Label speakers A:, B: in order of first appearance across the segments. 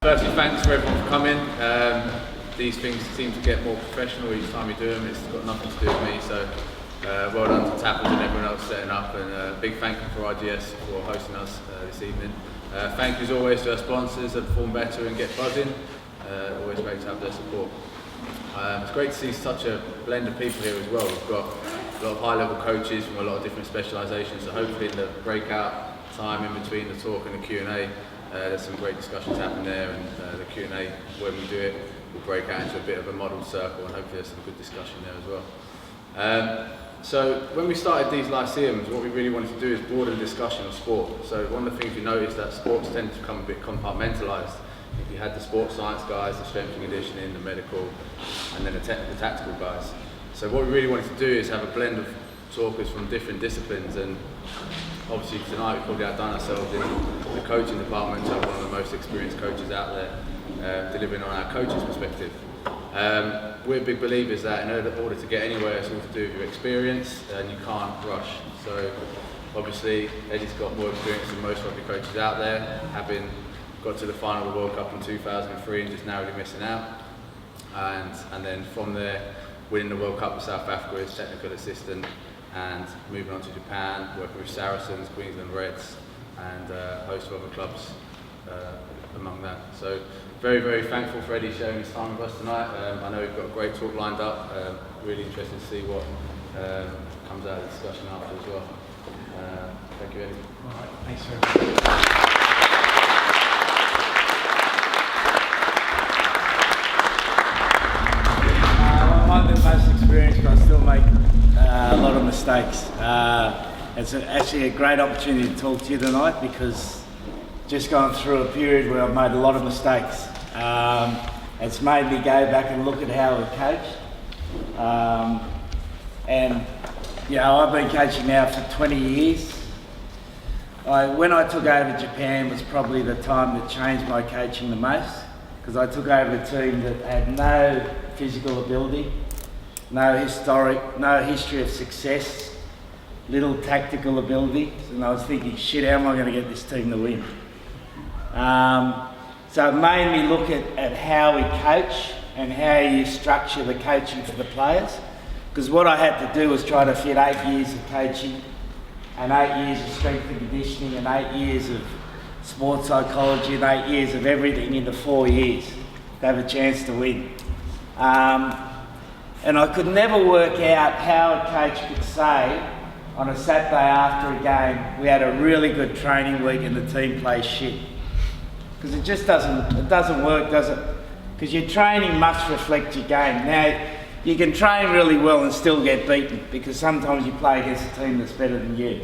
A: Firstly, thanks for everyone for coming. These things seem to get more professional each time you do them. It's got nothing to do with me, so well done to Tappers and everyone else setting up, and a big thank you for RGS for hosting us this evening. Thank you as always to our sponsors that Perform Better and Get Buzzing. Always great to have their support. It's great to see such a blend of people here as well. We've got a lot of high-level coaches from a lot of different specialisations, so hopefully in the breakout time in between the talk and the Q&A, there's some great discussions happening there, and the Q&A, when we do it, will break out into a bit of a model circle, and hopefully there's some good discussion there as well. So when we started these Lyceums, what we really wanted to do is broaden the discussion of sport. So one of the things we noticed that sports tend to become a bit compartmentalised. You had the sports science guys, the strength and conditioning, the medical, and then the tactical guys. So what we really wanted to do is have a blend of talkers from different disciplines, and obviously tonight we've probably outdone ourselves in the coaching department to have one of the most experienced coaches out there delivering on our coach's perspective. We're big believers that in order to get anywhere, it's all to do with your experience, and you can't rush. So obviously Eddie's got more experience than most rugby coaches out there, having got to the final of the World Cup in 2003 and just narrowly missing out. And then from there, winning the World Cup with South Africa as technical assistant, and moving on to Japan, working with Saracens, Queensland Reds, and a host of other clubs among that. So very, very thankful for Eddie sharing his time with us tonight. I know we've got a great talk lined up. Really interested to see what comes out of the discussion after as well. Thank you, Eddie.
B: All right, thanks very much. I'm the most experienced, but I still make a lot of mistakes. It's actually a great opportunity to talk to you tonight, because just gone through a period where I've made a lot of mistakes. It's made me go back and look at how we coached. And you know, I've been coaching now for 20 years. When I took over Japan was probably the time that changed my coaching the most, because I took over a team that had no physical ability, no history of success, little tactical ability, and I was thinking, shit, how am I going to get this team to win? So it made me look at how we coach and how you structure the coaching for the players, because what I had to do was try to fit 8 years of coaching and 8 years of strength and conditioning and 8 years of sports psychology and 8 years of everything into 4 years to have a chance to win. And I could never work out how a coach could say on a Saturday after a game, we had a really good training week and the team plays shit. Because it just doesn't work, does it? Because your training must reflect your game. Now, you can train really well and still get beaten, because sometimes you play against a team that's better than you.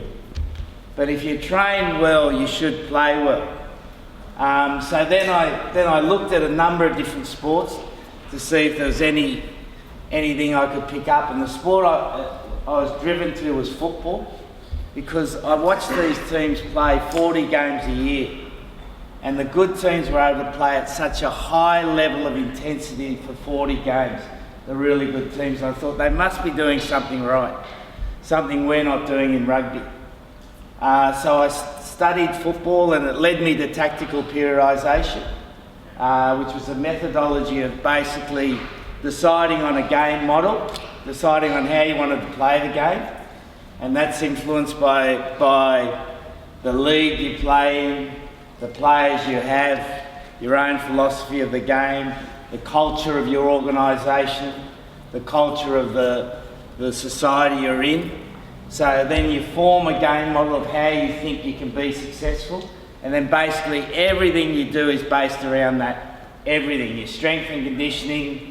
B: But if you train well, you should play well. So then I looked at a number of different sports to see if there was anything I could pick up, and the sport I was driven to was football, because I watched these teams play 40 games a year, and the good teams were able to play at such a high level of intensity for 40 games, the really good teams. I thought they must be doing something right, something we're not doing in rugby. So I studied football, and it led me to tactical periodisation, which was a methodology of basically deciding on a game model, deciding on how you wanted to play the game, and that's influenced by the league you play in, the players you have, your own philosophy of the game, the culture of your organisation, the culture of the society you're in. So then you form a game model of how you think you can be successful, and then basically everything you do is based around that. Everything, your strength and conditioning,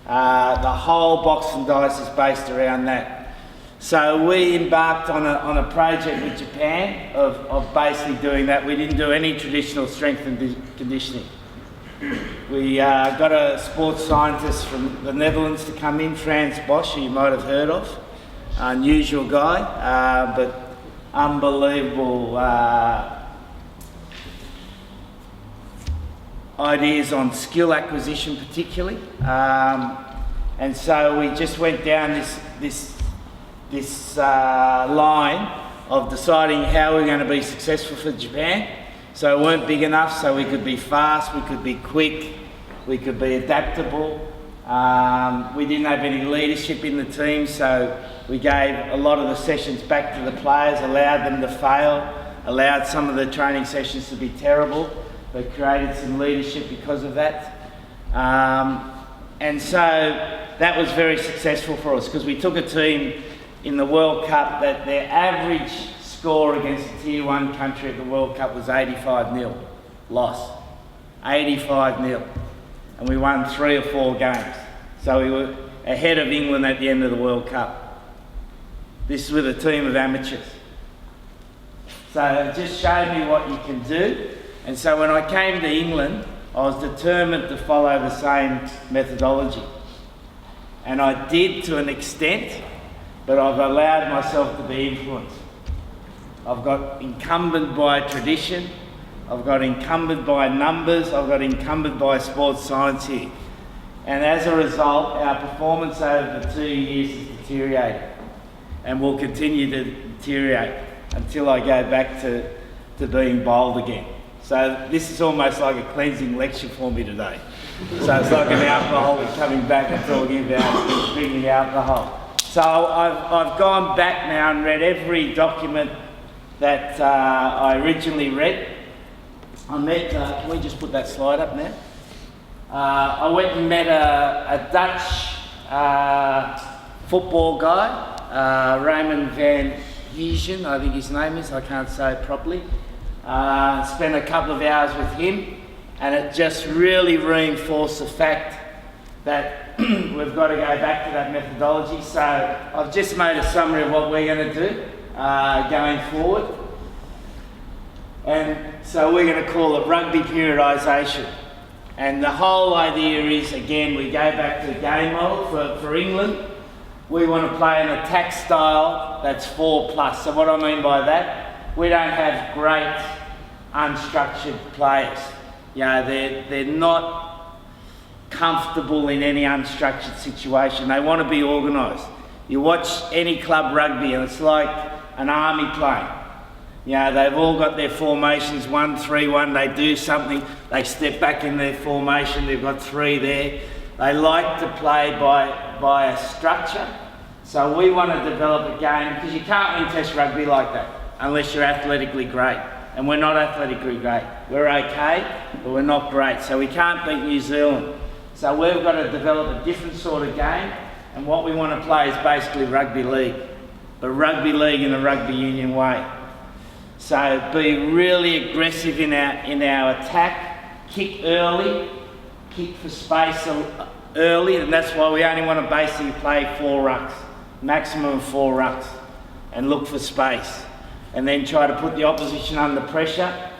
B: the whole box and dice is based around that. So we embarked on a project with Japan of basically doing that. We didn't do any traditional strength and conditioning. We got a sports scientist from the Netherlands to come in, Frans Bosch, who you might have heard of. Unusual guy, but unbelievable ideas on skill acquisition particularly. And so we just went down this line of deciding how we're going to be successful for Japan. So we weren't big enough, so we could be fast, we could be quick, we could be adaptable. We didn't have any leadership in the team, so we gave a lot of the sessions back to the players, allowed them to fail, allowed some of the training sessions to be terrible, but created some leadership because of that. And so that was very successful for us, because we took a team in the World Cup that their average score against a Tier 1 country at the World Cup was 85-0 loss. 85-0. And we won 3 or 4 games. So we were ahead of England at the end of the World Cup. This is with a team of amateurs. So it just showed me what you can do. And so when I came to England, I was determined to follow the same methodology. And I did to an extent, but I've allowed myself to be influenced. I've got encumbered by tradition, I've got encumbered by numbers, I've got encumbered by sports science here. And as a result, our performance over the 2 years has deteriorated and will continue to deteriorate until I go back to being bold again. So this is almost like a cleansing lecture for me today. So it's like an alcoholic coming back and talking about drinking alcohol. So I've gone back now and read every document that I originally read. I met, can we just put that slide up now? I went and met a Dutch football guy, Raymond van Heesen, I think his name is, I can't say it properly. Spent a couple of hours with him, and it just really reinforced the fact that we've got to go back to that methodology. So I've just made a summary of what we're going to do going forward. And so we're going to call it rugby periodisation. And the whole idea is, again, we go back to the game model for England. We want to play an attack style that's 4+. So what I mean by that, we don't have great unstructured players. You know, they're not comfortable in any unstructured situation. They want to be organised. You watch any club rugby and it's like an army playing. You know, they've all got their formations, 1-3-1, they do something, they step back in their formation, they've got 3 there. They like to play by a structure. So we want to develop a game, because you can't win Test rugby like that unless you're athletically great. And we're not athletically great. We're okay, but we're not great. So we can't beat New Zealand. So we've got to develop a different sort of game, and what we want to play is basically rugby league, but rugby league in a rugby union way. So be really aggressive in our attack, kick early, kick for space early, and that's why we only want to basically play 4 rucks, maximum of 4 rucks, and look for space. And then try to put the opposition under pressure,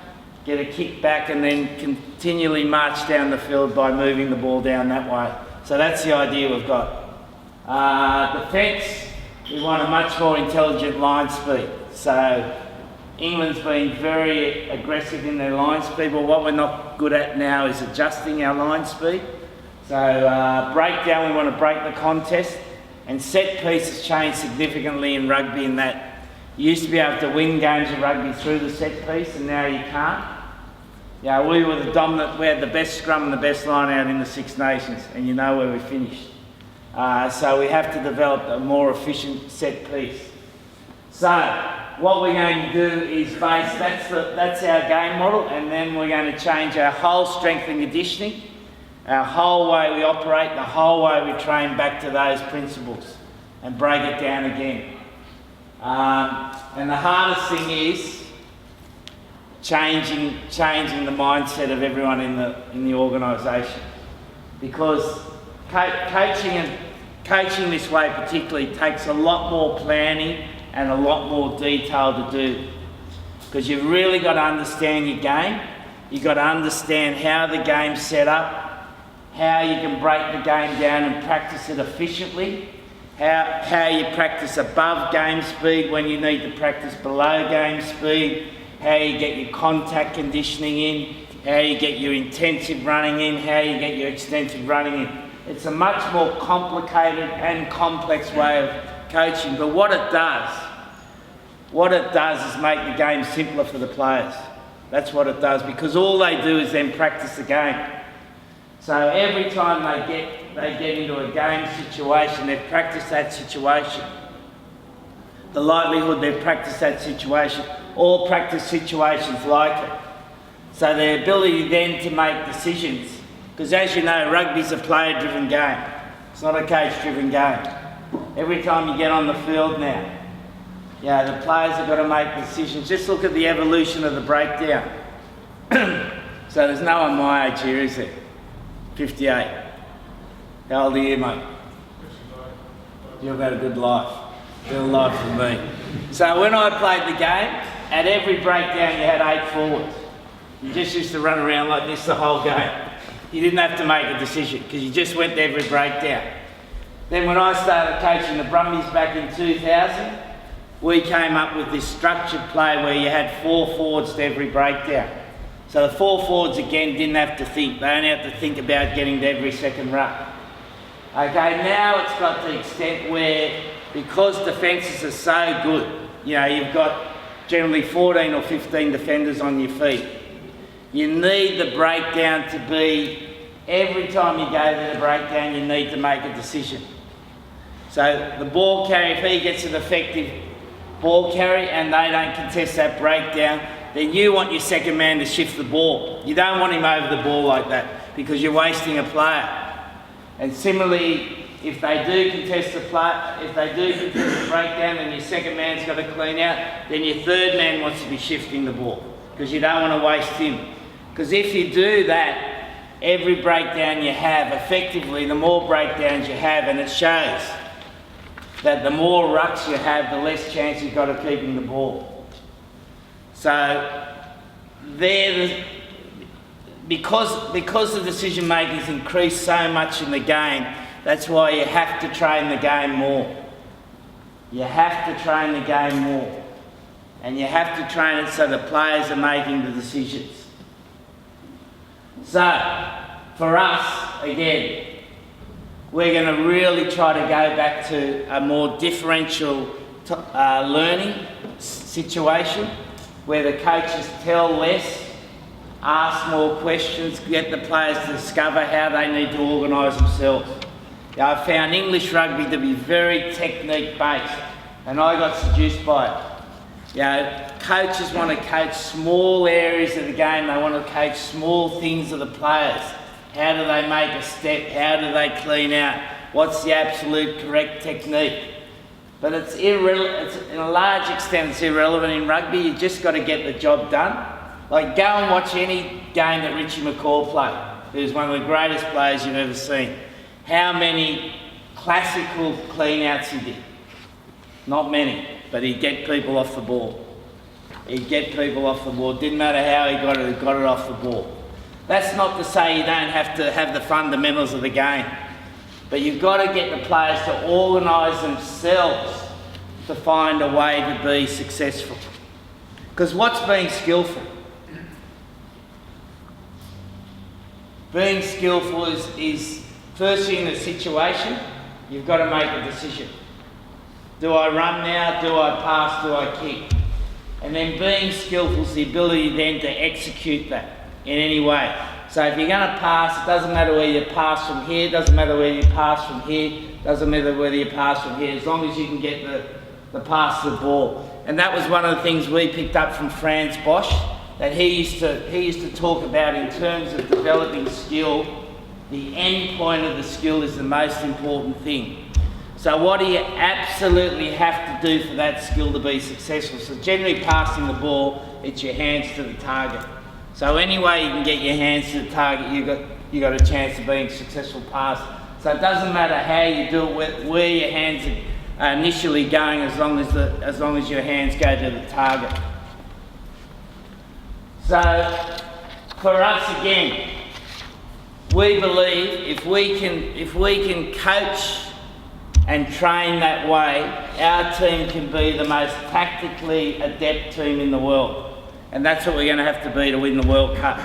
B: get a kick back, and then continually march down the field by moving the ball down that way. So that's the idea we've got. Defence, we want a much more intelligent line speed. So England's been very aggressive in their line speed, but what we're not good at now is adjusting our line speed. So breakdown, we want to break the contest, and set pieces changed significantly in rugby in that you used to be able to win games of rugby through the set piece, and now you can't. Yeah, we were the dominant, we had the best scrum and the best line out in the Six Nations, and you know where we finished. So we have to develop a more efficient set piece. So what we're going to do is that's our game model, and then we're going to change our whole strength and conditioning, our whole way we operate, the whole way we train back to those principles, and break it down again. And the hardest thing is changing the mindset of everyone in the organisation, because coaching this way particularly takes a lot more planning and a lot more detail to do, because you've really got to understand your game. You've got to understand how the game's set up, how you can break the game down and practice it efficiently, how you practice above game speed when you need to practice below game speed, how you get your contact conditioning in, how you get your intensive running in, how you get your extensive running in. It's a much more complicated and complex way of coaching, but what it does is make the game simpler for the players. That's what it does, because all they do is then practice the game. So every time they get into a game situation, they've practiced that situation. The likelihood they've practiced that situation, or practice situations like it. So their ability then to make decisions, because as you know, rugby's a player-driven game. It's not a coach-driven game. Every time you get on the field now, the players have got to make decisions. Just look at the evolution of the breakdown. So there's no one my age here, is there? 58. How old are you, mate? You've had a good life. Better life than me. So when I played the game, at every breakdown you had 8 forwards. You just used to run around like this the whole game. You didn't have to make a decision because you just went to every breakdown. Then when I started coaching the Brumbies back in 2000, we came up with this structured play where you had 4 forwards to every breakdown. So the 4 forwards again didn't have to think. They only had to think about getting to every second ruck. Okay, now it's got to the extent where, because defences are so good, you've got generally 14 or 15 defenders on your feet. You need the breakdown to be, every time you go to the breakdown, you need to make a decision. So the ball carrier, if he gets an effective ball carry and they don't contest that breakdown, then you want your second man to shift the ball. You don't want him over the ball like that because you're wasting a player. And similarly, if they do contest the breakdown and your second man's got to clean out, then your third man wants to be shifting the ball because you don't want to waste him. Because if you do that, every breakdown you have, effectively, the more breakdowns you have, and it shows that the more rucks you have, the less chance you've got of keeping the ball. So, because the decision making's increased so much in the game, that's why you have to train the game more. You have to train the game more. And you have to train it so the players are making the decisions. So, for us, again, we're going to really try to go back to a more differential learning situation where the coaches tell less, ask more questions, get the players to discover how they need to organise themselves. I found English rugby to be very technique based and I got seduced by it. Coaches want to coach small areas of the game, they want to coach small things of the players. How do they make a step? How do they clean out? What's the absolute correct technique? But it's irrelevant, in a large extent it's irrelevant in rugby, you just got to get the job done. Like go and watch any game that Richie McCaw played, who's one of the greatest players you've ever seen. How many classical clean-outs he did? Not many, but he'd get people off the ball. He'd get people off the ball. Didn't matter how he got it off the ball. That's not to say you don't have to have the fundamentals of the game, but you've got to get the players to organise themselves to find a way to be successful. Because what's being skillful? Being skillful is firstly in a situation, you've got to make a decision. Do I run now? Do I pass? Do I kick? And then being skillful is the ability then to execute that in any way. So if you're going to pass, it doesn't matter whether you pass from here, doesn't matter whether you pass from here, doesn't matter whether you pass from here, as long as you can get the pass to the ball. And that was one of the things we picked up from Franz Bosch, that he used to talk about in terms of developing skill. The end point of the skill is the most important thing. So what do you absolutely have to do for that skill to be successful? So generally passing the ball, it's your hands to the target. So any way you can get your hands to the target, you got a chance of being a successful passer. So it doesn't matter how you do it, where your hands are initially going, as long as your hands go to the target. So for us again, we believe if we can coach and train that way, our team can be the most tactically adept team in the world. And that's what we're going to have to be to win the World Cup,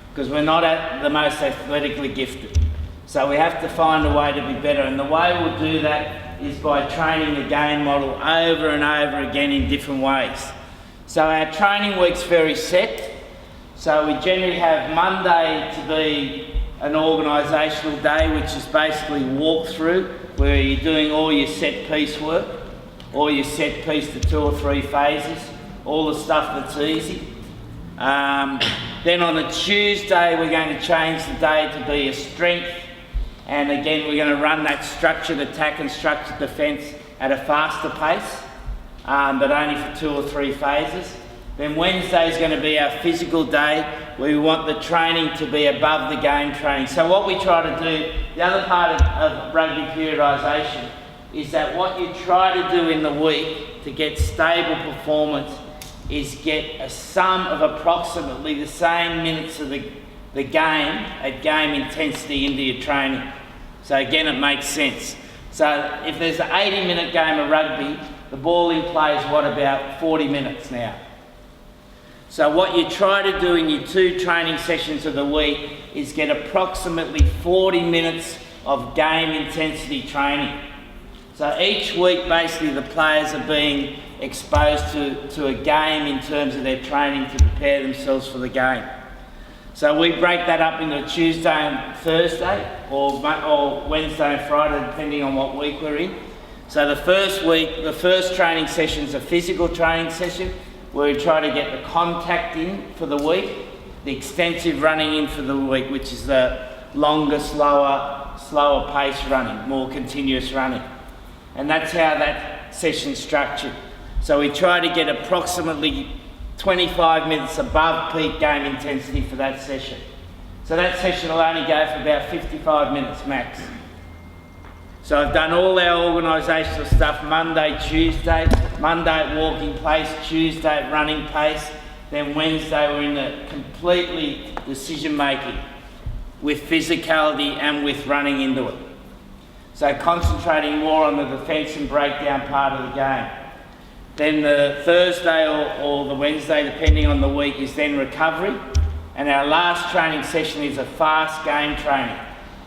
B: because we're not the most athletically gifted. So we have to find a way to be better, and the way we'll do that is by training the game model over and over again in different ways. So our training week's very set. So we generally have Monday to be an organisational day, which is basically walkthrough, where you're doing all your set piece work, all your set piece to 2 or 3 phases, all the stuff that's easy. Then on a Tuesday, we're going to change the day to be a strength, and again, we're going to run that structured attack and structured defence at a faster pace, but only for 2 or 3 phases. Then Wednesday is going to be our physical day, where we want the training to be above the game training. So what we try to do, the other part of rugby periodisation, is that what you try to do in the week to get stable performance is get a sum of approximately the same minutes of the game at game intensity into your training. So again, it makes sense. So if there's an 80-minute game of rugby, the ball in play is what, about 40 minutes now. So what you try to do in your 2 training sessions of the week is get approximately 40 minutes of game intensity training. So each week, basically, the players are being exposed to a game in terms of their training to prepare themselves for the game. So we break that up into Tuesday and Thursday, or Wednesday and Friday, depending on what week we're in. So the first week, the first training session is a physical training session, where we try to get the contact in for the week, the extensive running in for the week, which is the longer, slower pace running, more continuous running. And that's how that session's structured. So we try to get approximately 25 minutes above peak game intensity for that session. So that session will only go for about 55 minutes max. So I've done all our organisational stuff Monday, Tuesday. Monday at walking pace, Tuesday at running pace. Then Wednesday we're in the completely decision making with physicality and with running into it. So concentrating more on the defence and breakdown part of the game. Then the Thursday or the Wednesday, depending on the week, is then recovery. And our last training session is a fast game training,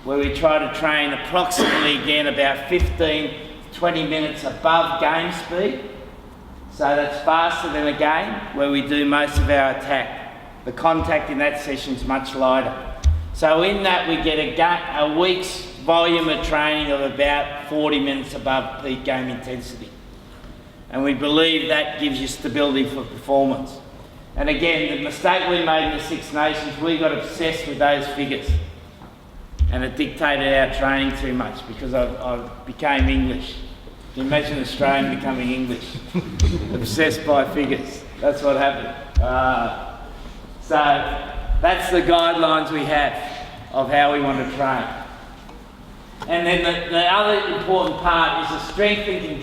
B: where we try to train approximately, again, about 15 to 20 minutes above game speed. So that's faster than a game, where we do most of our attack. The contact in that session is much lighter. So in that we get a week's volume of training of about 40 minutes above peak game intensity. And we believe that gives you stability for performance. And again, the mistake we made in the Six Nations, we got obsessed with those figures. And it dictated our training too much, because I became English. Can you imagine Australian becoming English? Obsessed by figures. That's what happened. So that's the guidelines we have of how we want to train. And then the other important part is the strength and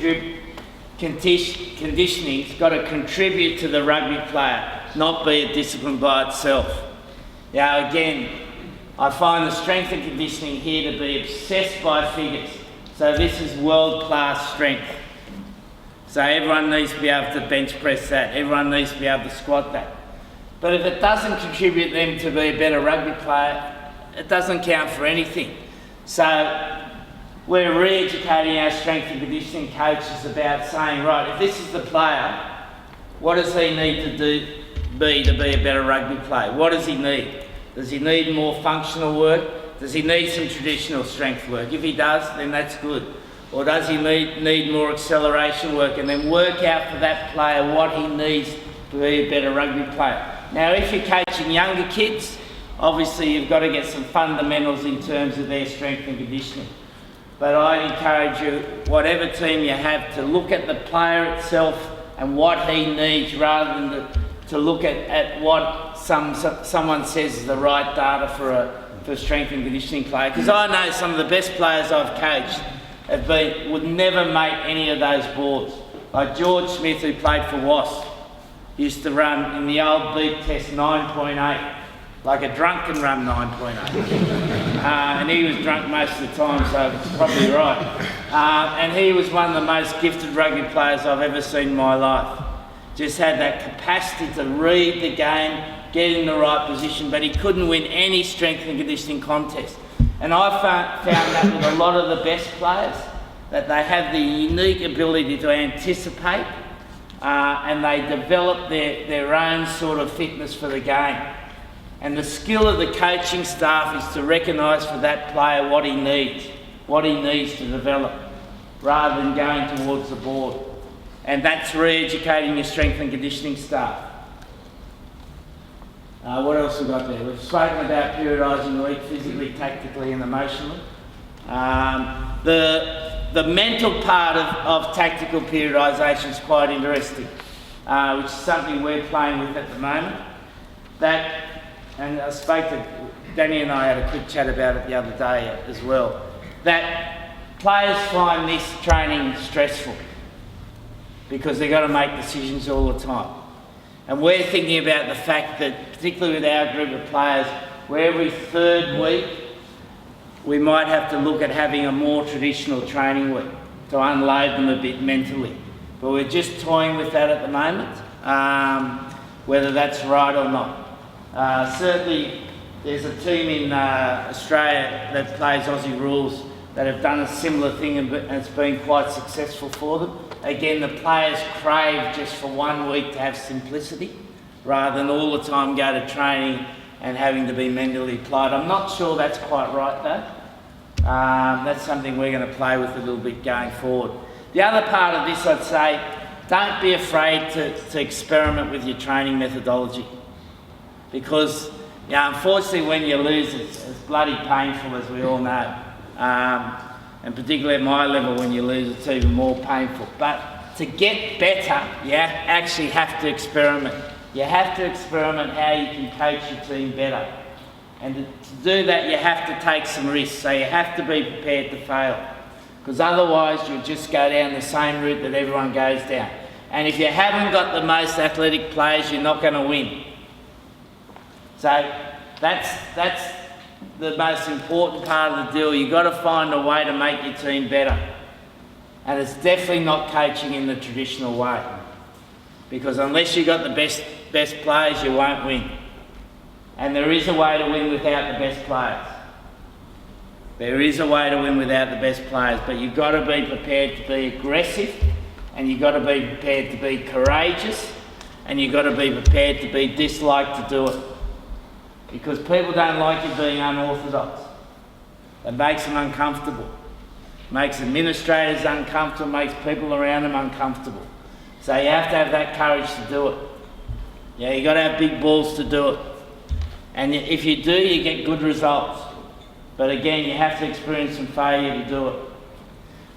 B: conditioning's got to contribute to the rugby player, not be a discipline by itself. Now again, I find the strength and conditioning here to be obsessed by figures. So this is world-class strength. So everyone needs to be able to bench press that. Everyone needs to be able to squat that. But if it doesn't contribute them to be a better rugby player, it doesn't count for anything. So we're re-educating our strength and conditioning coaches about saying, right, if this is the player, what does he need to be a better rugby player? What does he need? Does he need more functional work? Does he need some traditional strength work? If he does, then that's good. Or does he need more acceleration work? And then work out for that player what he needs to be a better rugby player. Now, if you're coaching younger kids, obviously you've got to get some fundamentals in terms of their strength and conditioning. But I encourage you, whatever team you have, to look at the player itself and what he needs, rather than to look at what someone says is the right data for a strength and conditioning player. Because I know some of the best players I've coached would never make any of those boards. Like George Smith, who played for Wasps, used to run in the old beat test 9.8, like a drunken run 9.8. And he was drunk most of the time, so it's probably right. And he was one of the most gifted rugby players I've ever seen in my life. Just had that capacity to read the game, get in the right position, but he couldn't win any strength and conditioning contest. And I found that with a lot of the best players, that they have the unique ability to anticipate and they develop their own sort of fitness for the game. And the skill of the coaching staff is to recognise for that player what he needs to develop, rather than going towards the board. And that's re-educating your strength and conditioning staff. What else have we got there? We've spoken about periodising the week physically, tactically and emotionally. The mental part of tactical periodisation is quite interesting, which is something we're playing with at the moment. And I spoke to Danny and I had a quick chat about it the other day as well, that players find this training stressful because they've got to make decisions all the time. And we're thinking about the fact that, particularly with our group of players, where every third week we might have to look at having a more traditional training week to unload them a bit mentally. But we're just toying with that at the moment, whether that's right or not. Certainly there's a team in Australia that plays Aussie rules that have done a similar thing and it's been quite successful for them. Again, the players crave just for 1 week to have simplicity rather than all the time go to training and having to be mentally applied. I'm not sure that's quite right though. That's something we're going to play with a little bit going forward. The other part of this, I'd say, don't be afraid to experiment with your training methodology, because unfortunately when you lose it's bloody painful, as we all know. And particularly at my level, when you lose, it's even more painful. But to get better, you actually have to experiment. You have to experiment how you can coach your team better. And to do that, you have to take some risks. So you have to be prepared to fail, because otherwise you'll just go down the same route that everyone goes down. And if you haven't got the most athletic players, you're not going to win. So that's the most important part of the deal. You've got to find a way to make your team better. And it's definitely not coaching in the traditional way, because unless you've got the best players, you won't win. And there is a way to win without the best players. There is a way to win without the best players, but you've got to be prepared to be aggressive, and you've got to be prepared to be courageous, and you've got to be prepared to be disliked to do it. Because people don't like you being unorthodox. It makes them uncomfortable. Makes administrators uncomfortable, makes people around them uncomfortable. So you have to have that courage to do it. Yeah, you've got to have big balls to do it. And if you do, you get good results. But again, you have to experience some failure to do it.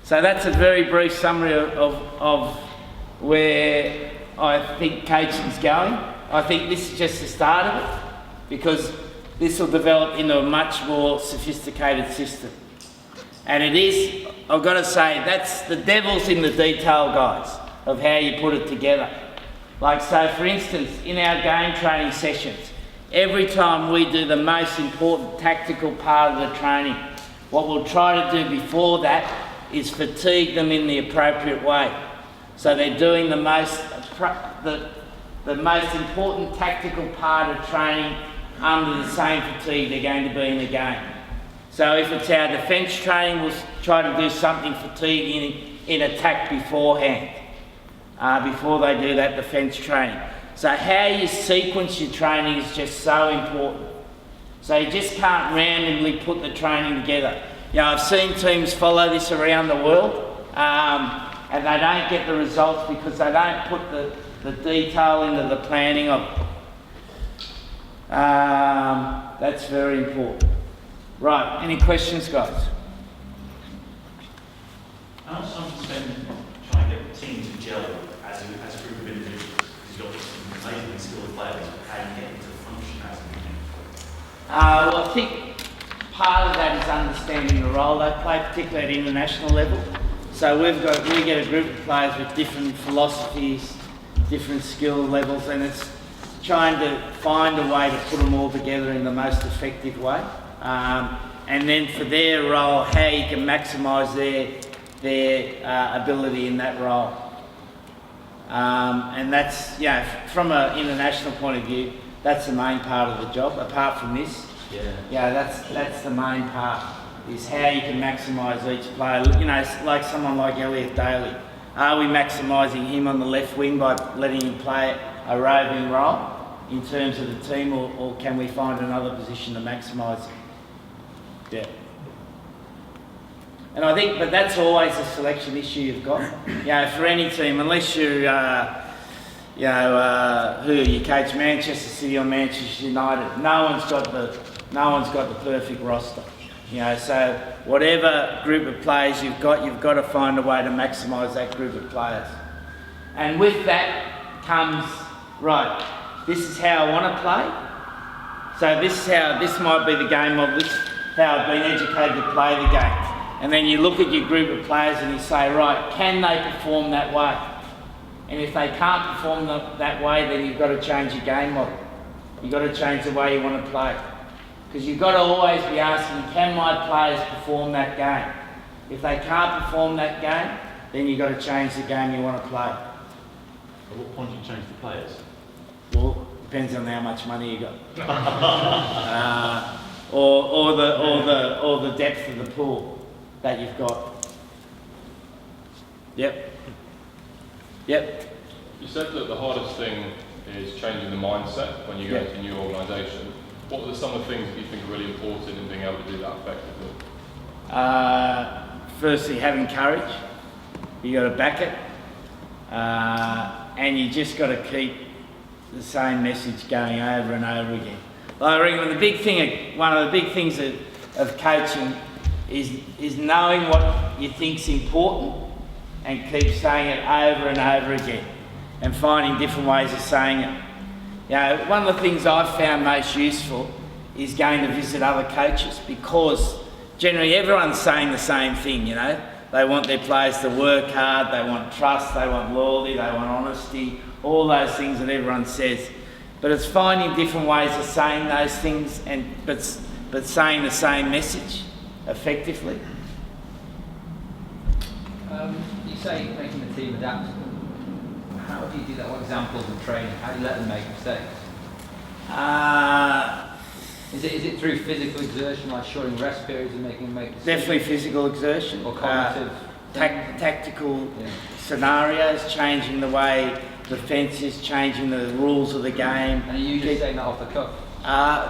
B: So that's a very brief summary of where I think coaching's going. I think this is just the start of it, because this will develop into a much more sophisticated system. And it is, I've got to say, that's the devil's in the detail, guys, of how you put it together. Like, so for instance, in our game training sessions, every time we do the most important tactical part of the training, what we'll try to do before that is fatigue them in the appropriate way. So they're doing the most important tactical part of training under the same fatigue they're going to be in the game. So if it's our defence training, we'll try to do something fatiguing in attack beforehand, before they do that defence training. So how you sequence your training is just so important. So you just can't randomly put the training together. You know, I've seen teams follow this around the world, and they don't get the results because they don't put the detail into the planning of it. That's very important. Right, any questions, guys?
C: How much time do you spend trying to get the team to gel as a group of individuals? Because you've got some amazingly skilled players, but how do you get them to function as a unit?
B: Well, I think part of that is understanding the role they play, particularly at international level. So we get a group of players with different philosophies, different skill levels, and it's trying to find a way to put them all together in the most effective way. And then for their role, how you can maximise their ability in that role. And that's, from an international point of view, that's the main part of the job, apart from this. That's the main part, is how you can maximise each player. You know, like someone like Elliot Daly. Are we maximising him on the left wing by letting him play a roving role? in terms of the team, or can we find another position to maximise it? Yeah. And I think, but that's always a selection issue you've got. You know, for any team, unless you're, who you coach, Manchester City or Manchester United, no one's got the perfect roster. You know, so whatever group of players you've got to find a way to maximise that group of players. And with that comes, right, this is how I want to play. So this might be the game of this, how I've been educated to play the game. And then you look at your group of players and you say, right, can they perform that way? And if they can't perform that way, then you've got to change your game model. You've got to change the way you want to play. Because you've got to always be asking, can my players perform that game? If they can't perform that game, then you've got to change the game you want to play.
C: At what point do you change the players?
B: Well, depends on how much money you got. Or the depth of the pool that you've got. Yep.
D: You said that the hardest thing is changing the mindset when you go into a new organisation. What are some of the things that you think are really important in being able to do that effectively?
B: Firstly, having courage. You got to back it, and you just got to keep the same message going over and over again. I reckon one of the big things of coaching is knowing what you think's important and keep saying it over and over again, and finding different ways of saying it. You know, one of the things I've found most useful is going to visit other coaches, because generally everyone's saying the same thing, you know. They want their players to work hard, they want trust, they want loyalty, they want honesty, all those things that everyone says. But it's finding different ways of saying those things, but saying the same message effectively.
E: You say making the team adaptable. How do you do that? What examples of training? How do you let them make mistakes? Is it through physical exertion, like shorting rest periods and making them make decisions?
B: Definitely physical exertion.
E: Or cognitive?
B: Tactical scenarios, changing the way defence is, changing the rules of the game.
E: And are you usually saying that off the cuff?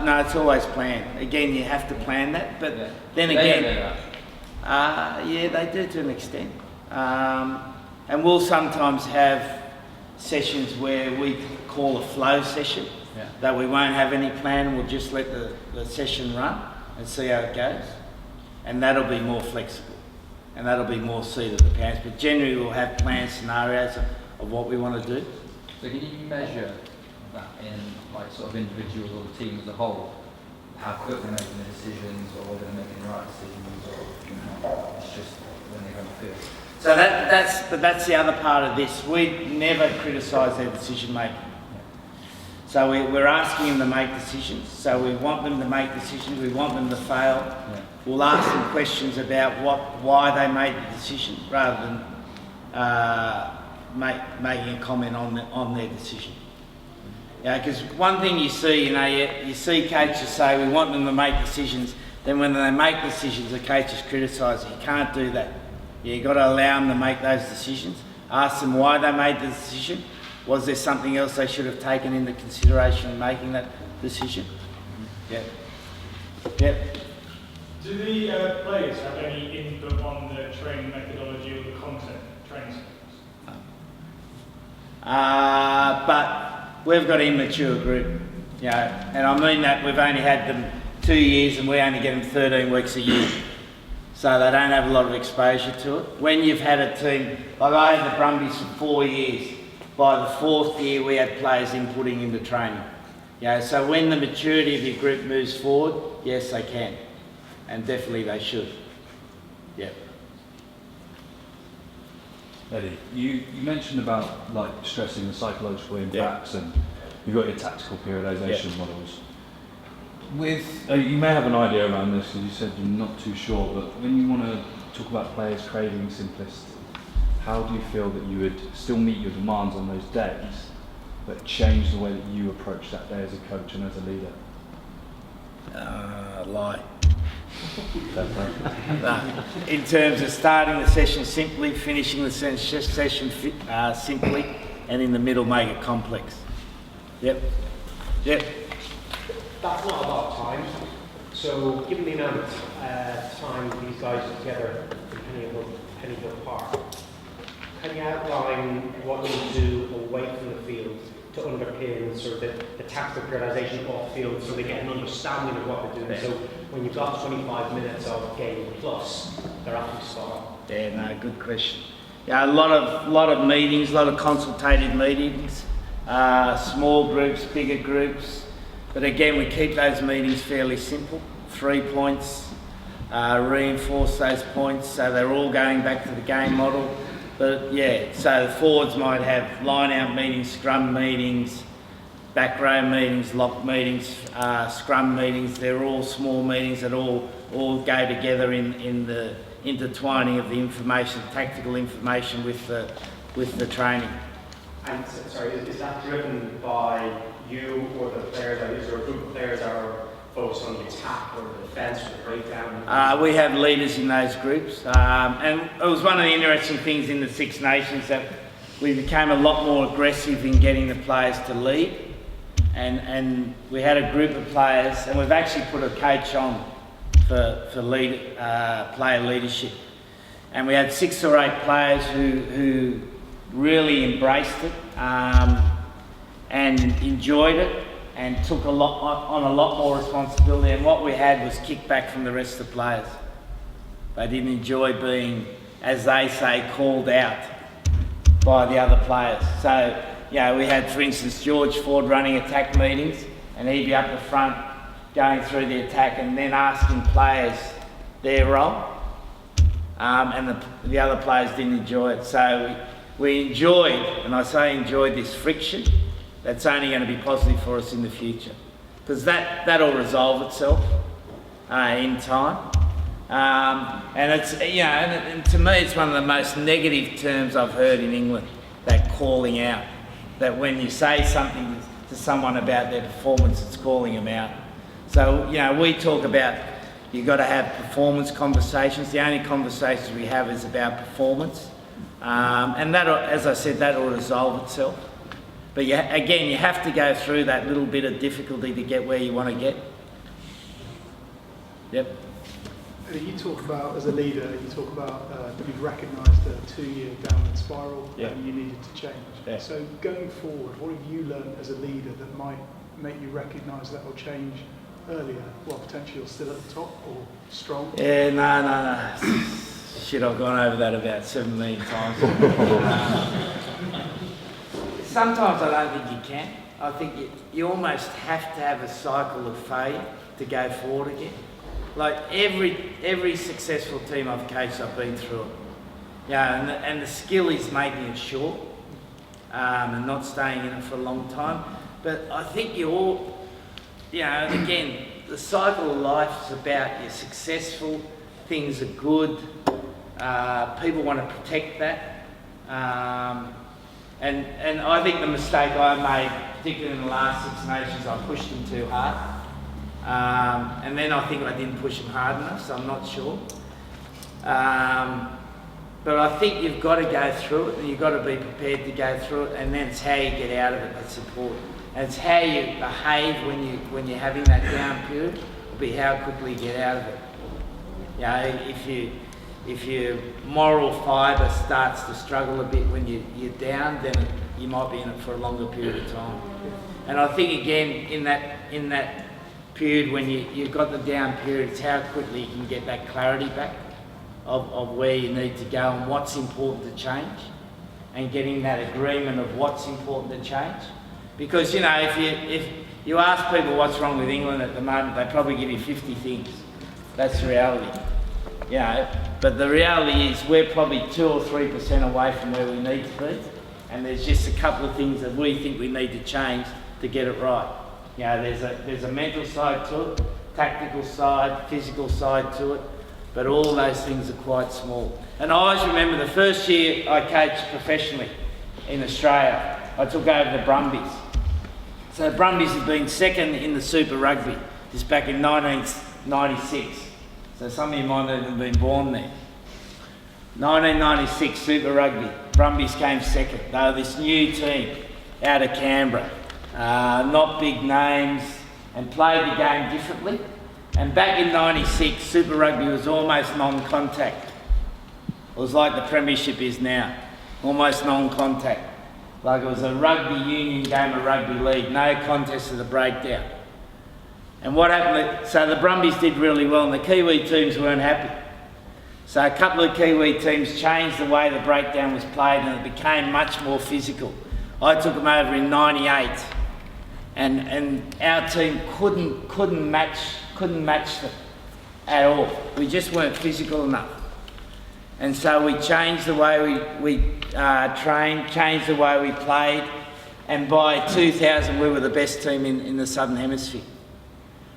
B: No, it's always planned. Again, you have to plan that, but then
E: They
B: again,
E: don't know that.
B: yeah, they do to an extent. And we'll sometimes have sessions where we call a flow session, that we won't have any plan, we'll just let the session run and see how it goes. And that'll be more flexible, and that'll be more seat of the pants. But generally we'll have planned scenarios of what we want to do.
E: So can you measure that in like sort of individuals or the team as a whole? How quick they're making the decisions, or whether they're making the right decisions, or it's just when they go on the field?
B: So that's the other part of this. We never criticise their decision making. So we're asking them to make decisions. So we want them to make decisions. We want them to fail. We'll ask them questions about why they made the decision, rather than making a comment on their decision. Yeah, because one thing you see, you see coaches say we want them to make decisions. Then when they make decisions, the coaches criticise it. You can't do that. You've got to allow them to make those decisions. Ask them why they made the decision. Was there something else they should have taken into consideration in making that decision? Yep.
F: Do the players have any input on the training methodology or the content training systems?
B: But we've got an immature group, and I mean that we've only had them 2 years and we only get them 13 weeks a year. So they don't have a lot of exposure to it. When you've had a team, like I had the Brumbies for 4 years, by the 4th year we had players inputting into training. So when the maturity of your group moves forward, yes they can, and definitely they should.
G: Eddie, you mentioned about like stressing the psychological impacts, and you've got your tactical periodisation models. With you may have an idea around this because you said you're not too sure, but when you want to talk about players craving simplicity, how do you feel that you would still meet your demands on those days, but change the way that you approach that day as a coach and as a leader?
B: Lie. In terms of starting the session simply, finishing the session simply, and in the middle make it complex. Yep.
H: That's not a lot of time. So, given the amount of time these guys are together in Pennyhill Park, can you outline what you do away from the field to underpin sort of the tactical periodisation off field so they get an understanding of what they're doing? So, when you've got 25 minutes of game plus, they're actually spot on.
B: Yeah, no, good question. Yeah, a lot of meetings, a lot of consultative meetings, small groups, bigger groups. But again, we keep those meetings fairly simple. 3 points, reinforce those points so they're all going back to the game model. But yeah, so the forwards might have line-out meetings, scrum meetings, back row meetings, lock meetings, scrum meetings. They're all small meetings that all go together in the intertwining of the information, tactical information with the training.
H: And sorry, is that driven by you or the players? Or is there a group of players that are focused on the attack or the defence or the breakdown?
B: We have leaders in those groups, and it was one of the interesting things in the Six Nations that we became a lot more aggressive in getting the players to lead, and we had a group of players, and we've actually put a coach on for player leadership, and we had 6 or 8 players who really embraced it and enjoyed it and took a lot more responsibility, and what we had was kickback from the rest of the players. They didn't enjoy being, as they say, called out by the other players. So, you know, we had, for instance, George Ford running attack meetings, and he'd be up the front going through the attack and then asking players their role, and the other players didn't enjoy it. So we enjoyed, and I say enjoyed, this friction. That's only going to be positive for us in the future, because that'll resolve itself in time. And it's, you know, and to me, it's one of the most negative terms I've heard in England, that calling out. That when you say something to someone about their performance, it's calling them out. So, you know, we talk about you've got to have performance conversations. The only conversations we have is about performance, and that, as I said, that'll resolve itself. But again, you have to go through that little bit of difficulty to get where you want to get. Yep.
I: You talk about, as a leader, you talk about you've recognised a 2-year downward spiral and you needed to change.
B: Yeah.
I: So going forward, what have you learned as a leader that might make you recognise that will change earlier, while potentially you're still at the top or strong?
B: Yeah, no. Shit, I've gone over that about 7 million times. Sometimes I don't think you can. I think you almost have to have a cycle of failure to go forward again. Like every successful team I've coached, I've been through it. Yeah, and the skill is making it short and not staying in it for a long time. But I think you all, you know, again, the cycle of life is about you're successful, things are good, people want to protect that. And I think the mistake I made, particularly in the last Six Nations, I pushed them too hard. And then I think I didn't push them hard enough, so I'm not sure. But I think you've got to go through it, and you've got to be prepared to go through it, and then it's how you get out of it that's important. And it's how you behave when you're having that down period, will be how quickly you get out of it. You know, if your moral fibre starts to struggle a bit when you're down, then you might be in it for a longer period of time. And I think again, in that period when you've got the down period, it's how quickly you can get that clarity back of where you need to go and what's important to change, and getting that agreement of what's important to change. Because, you know, if you ask people what's wrong with England at the moment, they probably give you 50 things. That's the reality. You know, but the reality is we're probably 2 or 3% away from where we need to be, and there's just a couple of things that we think we need to change to get it right. You know, there's a mental side to it, tactical side, physical side to it, but all those things are quite small. And I always remember the first year I coached professionally in Australia, I took over the Brumbies. So the Brumbies had been second in the Super Rugby, just back in 1996. So some of you might not have been born there. 1996 Super Rugby, Brumbies came second. They were this new team out of Canberra. not big names, and played the game differently. And back in '96, Super Rugby was almost non-contact. It was like the Premiership is now, almost non-contact. Like it was a rugby union game of rugby league, no contest to the breakdown. And what happened, so the Brumbies did really well and the Kiwi teams weren't happy. So a couple of Kiwi teams changed the way the breakdown was played and it became much more physical. I took them over in '98 and our team couldn't match them at all. We just weren't physical enough. And so we changed the way we trained, changed the way we played, and by 2000 we were the best team in the Southern Hemisphere.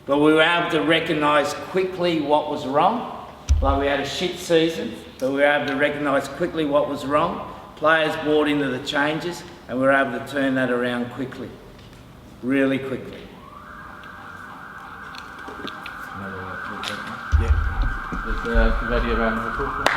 B: But we were able to recognise quickly what was wrong. Like we had a shit season, but we were able to recognise quickly what was wrong. Players bought into the changes, and we were able to turn that around quickly, really quickly.
A: There's ready around the applause.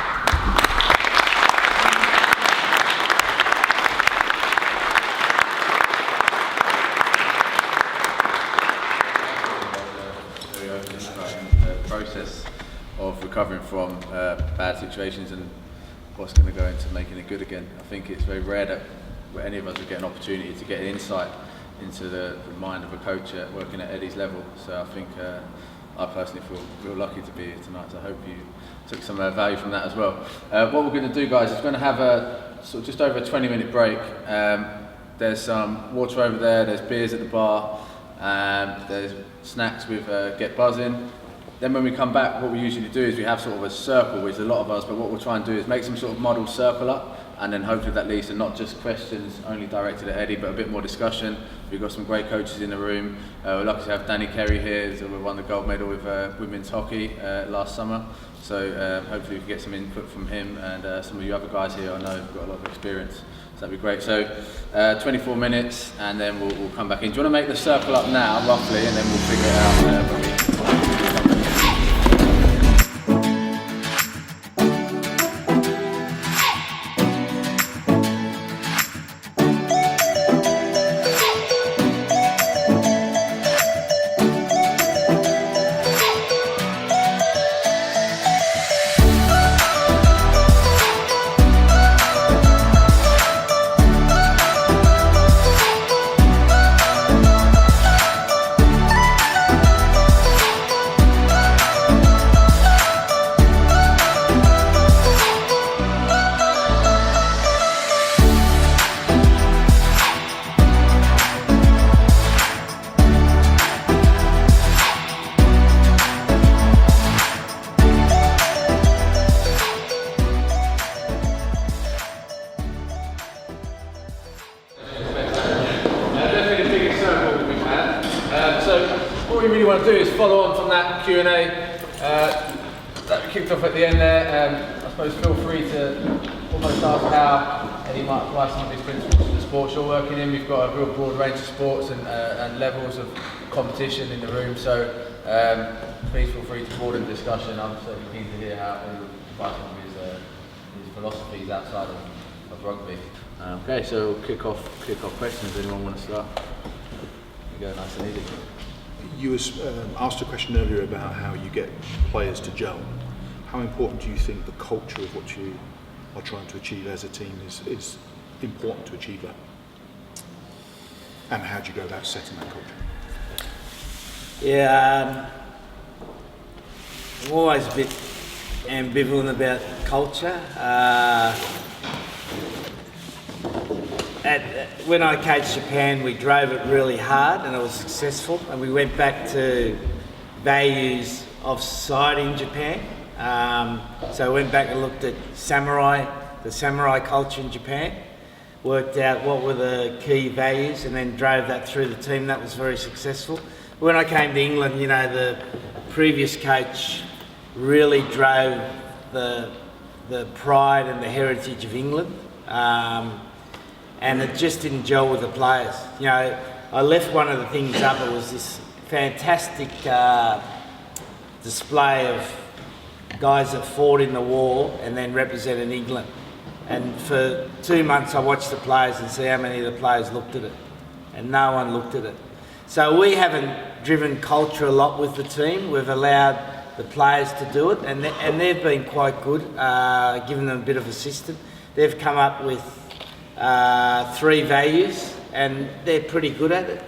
A: Process of recovering from bad situations and what's going to go into making it good again. I think it's very rare that any of us would get an opportunity to get an insight into the mind of a coach working at Eddie's level. So I think I personally feel lucky to be here tonight. So I hope you took some value from that as well. What we're going to do, guys, is we're going to have a sort of just over a 20-minute break. There's some water over there, there's beers at the bar, there's snacks with Get Buzzing. Then when we come back, what we usually do is we have sort of a circle, which is a lot of us, but what we'll try and do is make some sort of model circle up, and then hopefully that leads to not just questions only directed at Eddie, but a bit more discussion. We've got some great coaches in the room. We're lucky to have Danny Kerry here, who won the gold medal with women's hockey last summer. So hopefully we can get some input from him, and some of you other guys here I know have got a lot of experience. So that'd be great. So 24 minutes, and then we'll come back in. Do you want to make the circle up now, roughly, and then we'll figure it out when we want to do is follow on from that Q&A that we kicked off at the end there. I suppose feel free to almost ask how Eddie might apply some of these principles to the sports you're working in. We've got a real broad range of sports and levels of competition in the room, so please feel free to broaden the discussion. I'm certainly keen to hear how Eddie would apply some of his philosophies outside of rugby. Okay, so we'll kick off questions. Anyone want to start? You go nice and easy.
J: You asked a question earlier about how you get players to gel. How important do you think the culture of what you are trying to achieve as a team is important to achieve that? And how do you go about setting that culture?
B: Yeah, I'm always a bit ambivalent about culture. When I coached Japan, we drove it really hard and it was successful, and we went back to values of society in Japan. So I went back and looked at the samurai culture in Japan, worked out what were the key values and then drove that through the team. That was very successful. When I came to England, you know, the previous coach really drove the pride and the heritage of England. And it just didn't gel with the players. You know, I left one of the things up, it was this fantastic display of guys that fought in the war and then represented England. And for 2 months I watched the players and see how many of the players looked at it. and no one looked at it. So we haven't driven culture a lot with the team. We've allowed the players to do it, and they've been quite good, giving them a bit of assistance. They've come up with 3 values, and they're pretty good at it.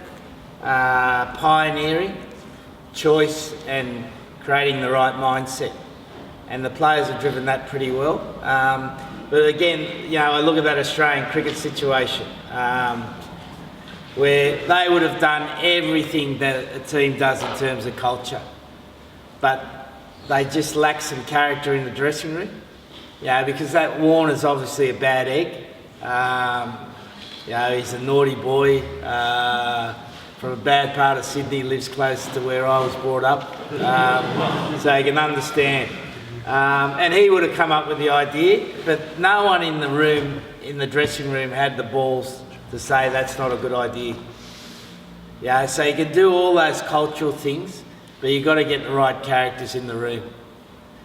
B: Pioneering, choice, and creating the right mindset. And the players have driven that pretty well. But again, you know, I look at that Australian cricket situation, where they would have done everything that a team does in terms of culture, but they just lack some character in the dressing room. Yeah, because that Warner's obviously a bad egg. You know, he's a naughty boy from a bad part of Sydney, lives close to where I was brought up, so you can understand. And he would have come up with the idea, but no one in the room, in the dressing room, had the balls to say that's not a good idea. Yeah, so you can do all those cultural things, but you've got to get the right characters in the room.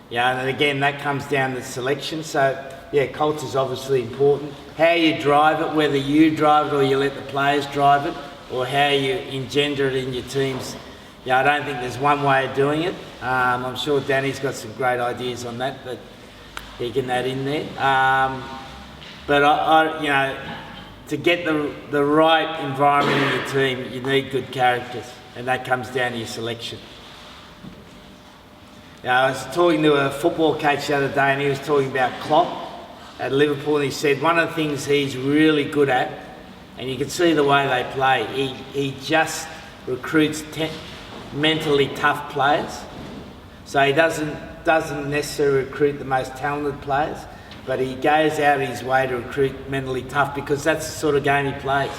B: Yeah, and again, that comes down to selection. So, yeah, culture's obviously important. How you drive it, whether you drive it or you let the players drive it, or how you engender it in your teams. Yeah, I don't think there's one way of doing it. I'm sure Danny's got some great ideas on that he can add in there. But I, you know, to get the right environment in your team, you need good characters, and that comes down to your selection. I was talking to a football coach the other day, and he was talking about Klopp at Liverpool, and he said one of the things he's really good at, and you can see the way they play, he just recruits mentally tough players. So he doesn't necessarily recruit the most talented players, but he goes out of his way to recruit mentally tough, because that's the sort of game he plays.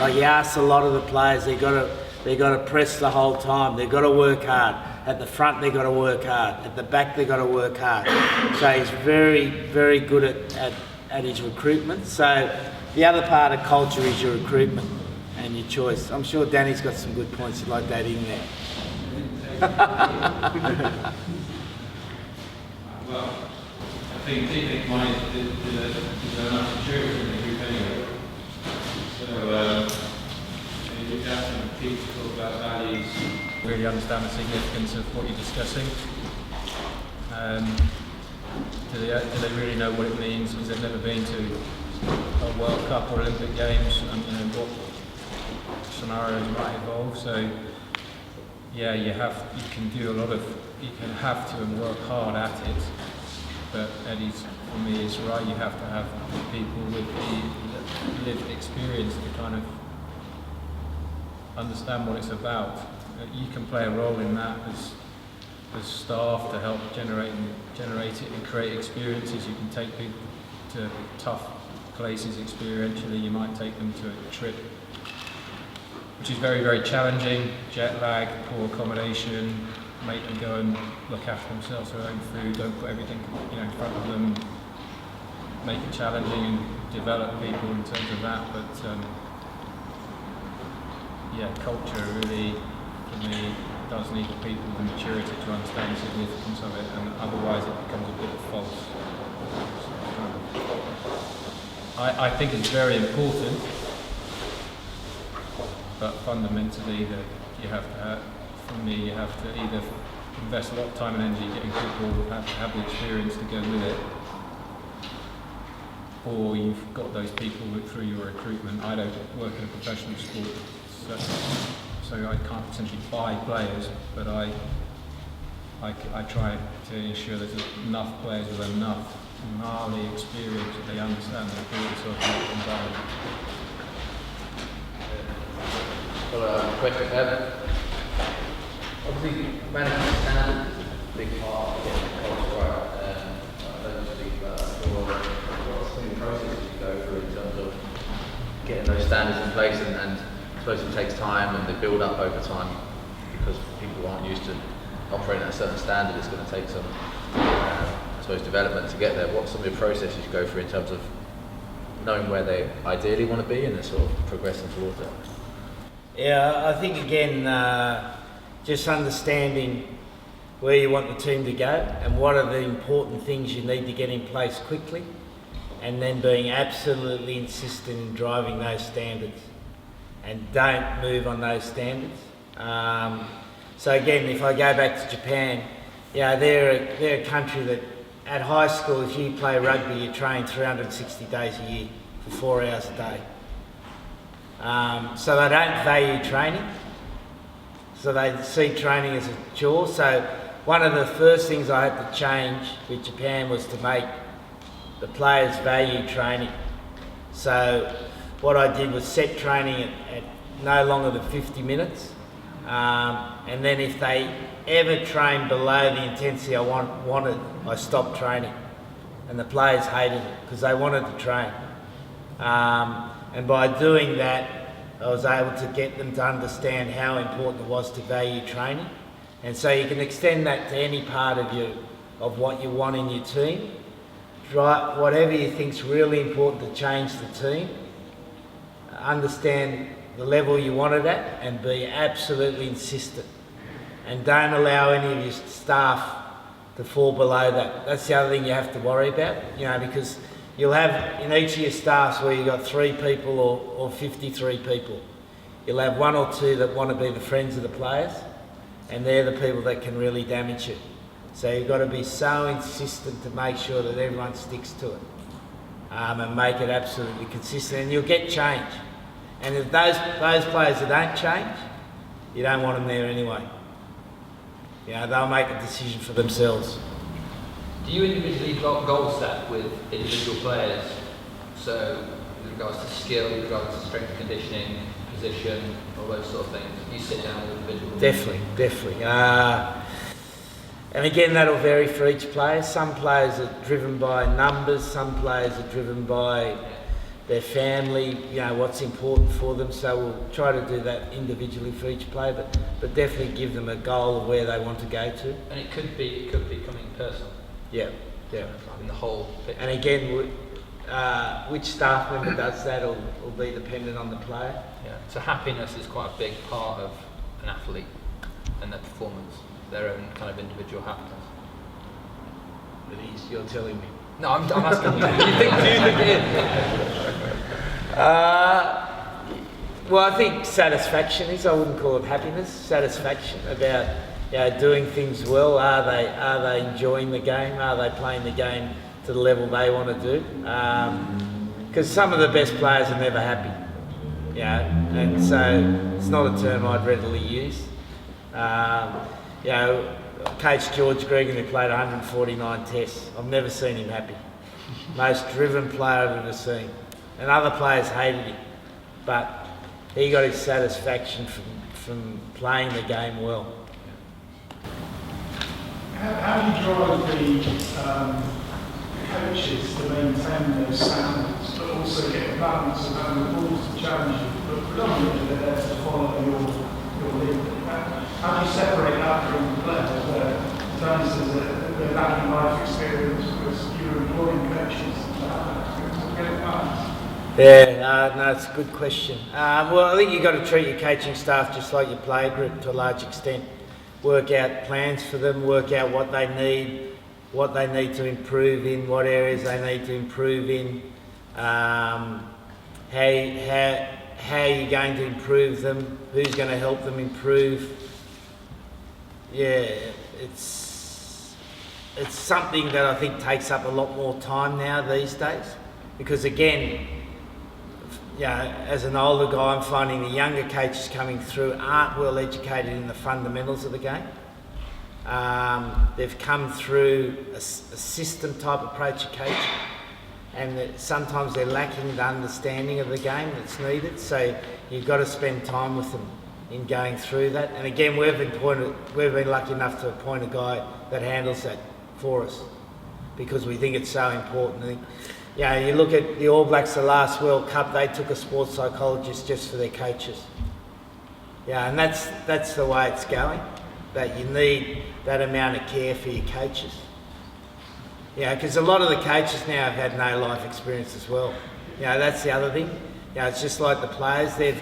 B: Like, he asks a lot of the players, they've got to press the whole time, they've got to work hard. At the front, they've got to work hard. At the back, they've got to work hard. So he's very, very good at his recruitment. So the other part of culture is your recruitment and your choice. I'm sure Danny's got some good points like that in there.
K: Well, I think Dick might is enough maturity in the group anyway. So you have to keep to talk about values.
L: Really understand the significance of what you're discussing. Do they really know what it means? Because they've never been to a World Cup or Olympic Games, and you know what scenarios might evolve. So yeah, you can do a lot of, you can have to and work hard at it. But Eddie's, for me, is right. You have to have people with the lived experience to kind of understand what it's about. You can play a role in that as staff to help generate it and create experiences. You can take people to tough places experientially. You might take them to a trip which is very, very challenging, jet lag, poor accommodation, make them go and look after themselves, their own food, don't put everything in front of them, make it challenging and develop people in terms of that. But yeah, culture really, for me, does need people with the maturity to understand the significance of it, and otherwise it becomes a bit false. I think it's very important, but fundamentally that you have to have, for me, you have to either invest a lot of time and energy getting people who have the experience to go with it, or you've got those people through your recruitment. I don't work in a professional sport, so I can't essentially buy players, but I try to ensure there's enough players with enough gnarly experience that they understand the importance of the environment.
A: Question. Obviously, management standards is a big part of getting the culture right. I don't speak about that for what's some of the processes you go through in terms of getting those standards in place, and I suppose it takes time and they build up over time because people aren't used to operating at a certain standard. It's going to take some, I suppose, development to get there. What's some of the processes you go through in terms of knowing where they ideally want to be and then sort of progressing towards it?
B: Yeah, I think again, just understanding where you want the team to go and what are the important things you need to get in place quickly, and then being absolutely insistent in driving those standards and don't move on those standards. So again, if I go back to Japan, they're a country that at high school, if you play rugby, you train 360 days a year for 4 hours a day. So they don't value training. So they see training as a chore. So one of the first things I had to change with Japan was to make the players value training. So what I did was set training at no longer than 50 minutes. And then if they ever trained below the intensity I wanted, I stopped training. And the players hated it because they wanted to train. And by doing that, I was able to get them to understand how important it was to value training. And so you can extend that to any part of what you want in your team. Try whatever you think's really important to change the team. Understand the level you want it at and be absolutely insistent. And don't allow any of your staff to fall below that. That's the other thing you have to worry about, because you'll have in each of your staffs where you've got 3 people or 53 people, you'll have 1 or 2 that want to be the friends of the players, and they're the people that can really damage it. So you've got to be so insistent to make sure that everyone sticks to it, and make it absolutely consistent, and you'll get change. And if those players that don't change, you don't want them there anyway. They'll make a decision for themselves.
E: Do you individually goal set with individual players? So with regards to skill, with regards to strength and conditioning, position, all those sort of things? You sit down with individuals?
B: Definitely. And again, that'll vary for each player. Some players are driven by numbers, some players are driven by their family, what's important for them. So we'll try to do that individually for each player, but definitely give them a goal of where they want to go to.
E: And it could be coming personal.
B: Yeah.
E: In the whole picture.
B: And again, which staff member does that will be dependent on the player.
E: Yeah. So happiness is quite a big part of an athlete and their performance, their own kind of individual happiness.
B: It is, you're telling me.
E: No, I'm asking you. Do you think it is?
B: Well, I think satisfaction is. I wouldn't call it happiness. Satisfaction about doing things well. Are they enjoying the game? Are they playing the game to the level they want to do? Because some of the best players are never happy. And so it's not a term I'd readily use. Coach George Gregan, who played 149 tests, I've never seen him happy. Most driven player I've ever seen. And other players hated him. But he got his satisfaction from playing the game well.
I: How do you drive the coaches to maintain those standards, but also get a balance of having the balls to challenge you, but predominantly they're there to follow your lead? How do you separate that from the players where, for instance, they're lacking life experience because you're employing coaches to get a balance?
B: No, it's a good question. Well, I think you've got to treat your coaching staff just like your play group to a large extent. Work out plans for them, work out what they need to improve in, what areas they need to improve in, how you're going to improve them, who's going to help them improve. It's something that I think takes up a lot more time now these days, because again, as an older guy, I'm finding the younger coaches coming through aren't well educated in the fundamentals of the game. They've come through a system type approach to coaching, and sometimes they're lacking the understanding of the game that's needed. So you've got to spend time with them in going through that. And again, we've been lucky enough to appoint a guy that handles that for us because we think it's so important. You look at the All Blacks, the last World Cup, they took a sports psychologist just for their coaches. And that's the way it's going, that you need that amount of care for your coaches. Because a lot of the coaches now have had no life experience as well. That's the other thing. It's just like the players, they've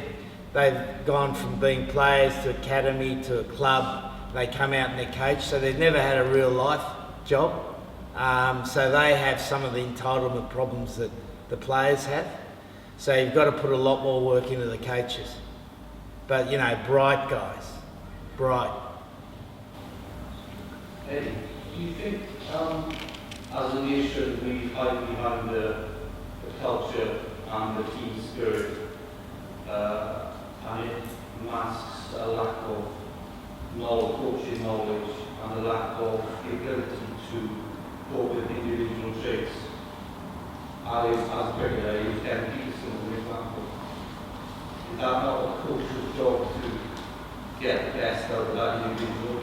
B: gone from being players to academy to a club, they come out and they're coached, so they've never had a real life job. So they have some of the entitlement problems that the players have. So you've got to put a lot more work into the coaches. but you know, bright guys, bright.
M: Eddie, do you think, as a nation, we hide behind the culture and the team spirit, and it masks a lack of coaching knowledge and a lack of the ability to cope with individual traits? As a cricketer, I use Ken Peterson as an example. Is that not a coach's job to get the best out of that individual,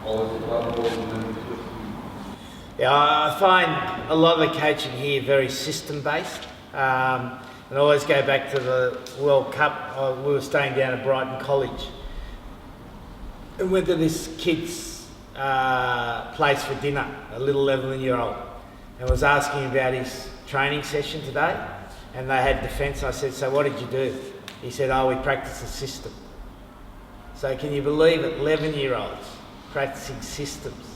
M: or is it one more than the
B: Yeah, I find a lot of the coaching here very system-based. And I always go back to the World Cup. We were staying down at Brighton College and went to this kid's place for dinner, a little 11-year-old, and was asking about his training session today, and they had defence. I said, so what did you do? He said, oh, we practice a system. So can you believe it, 11-year-olds practicing systems?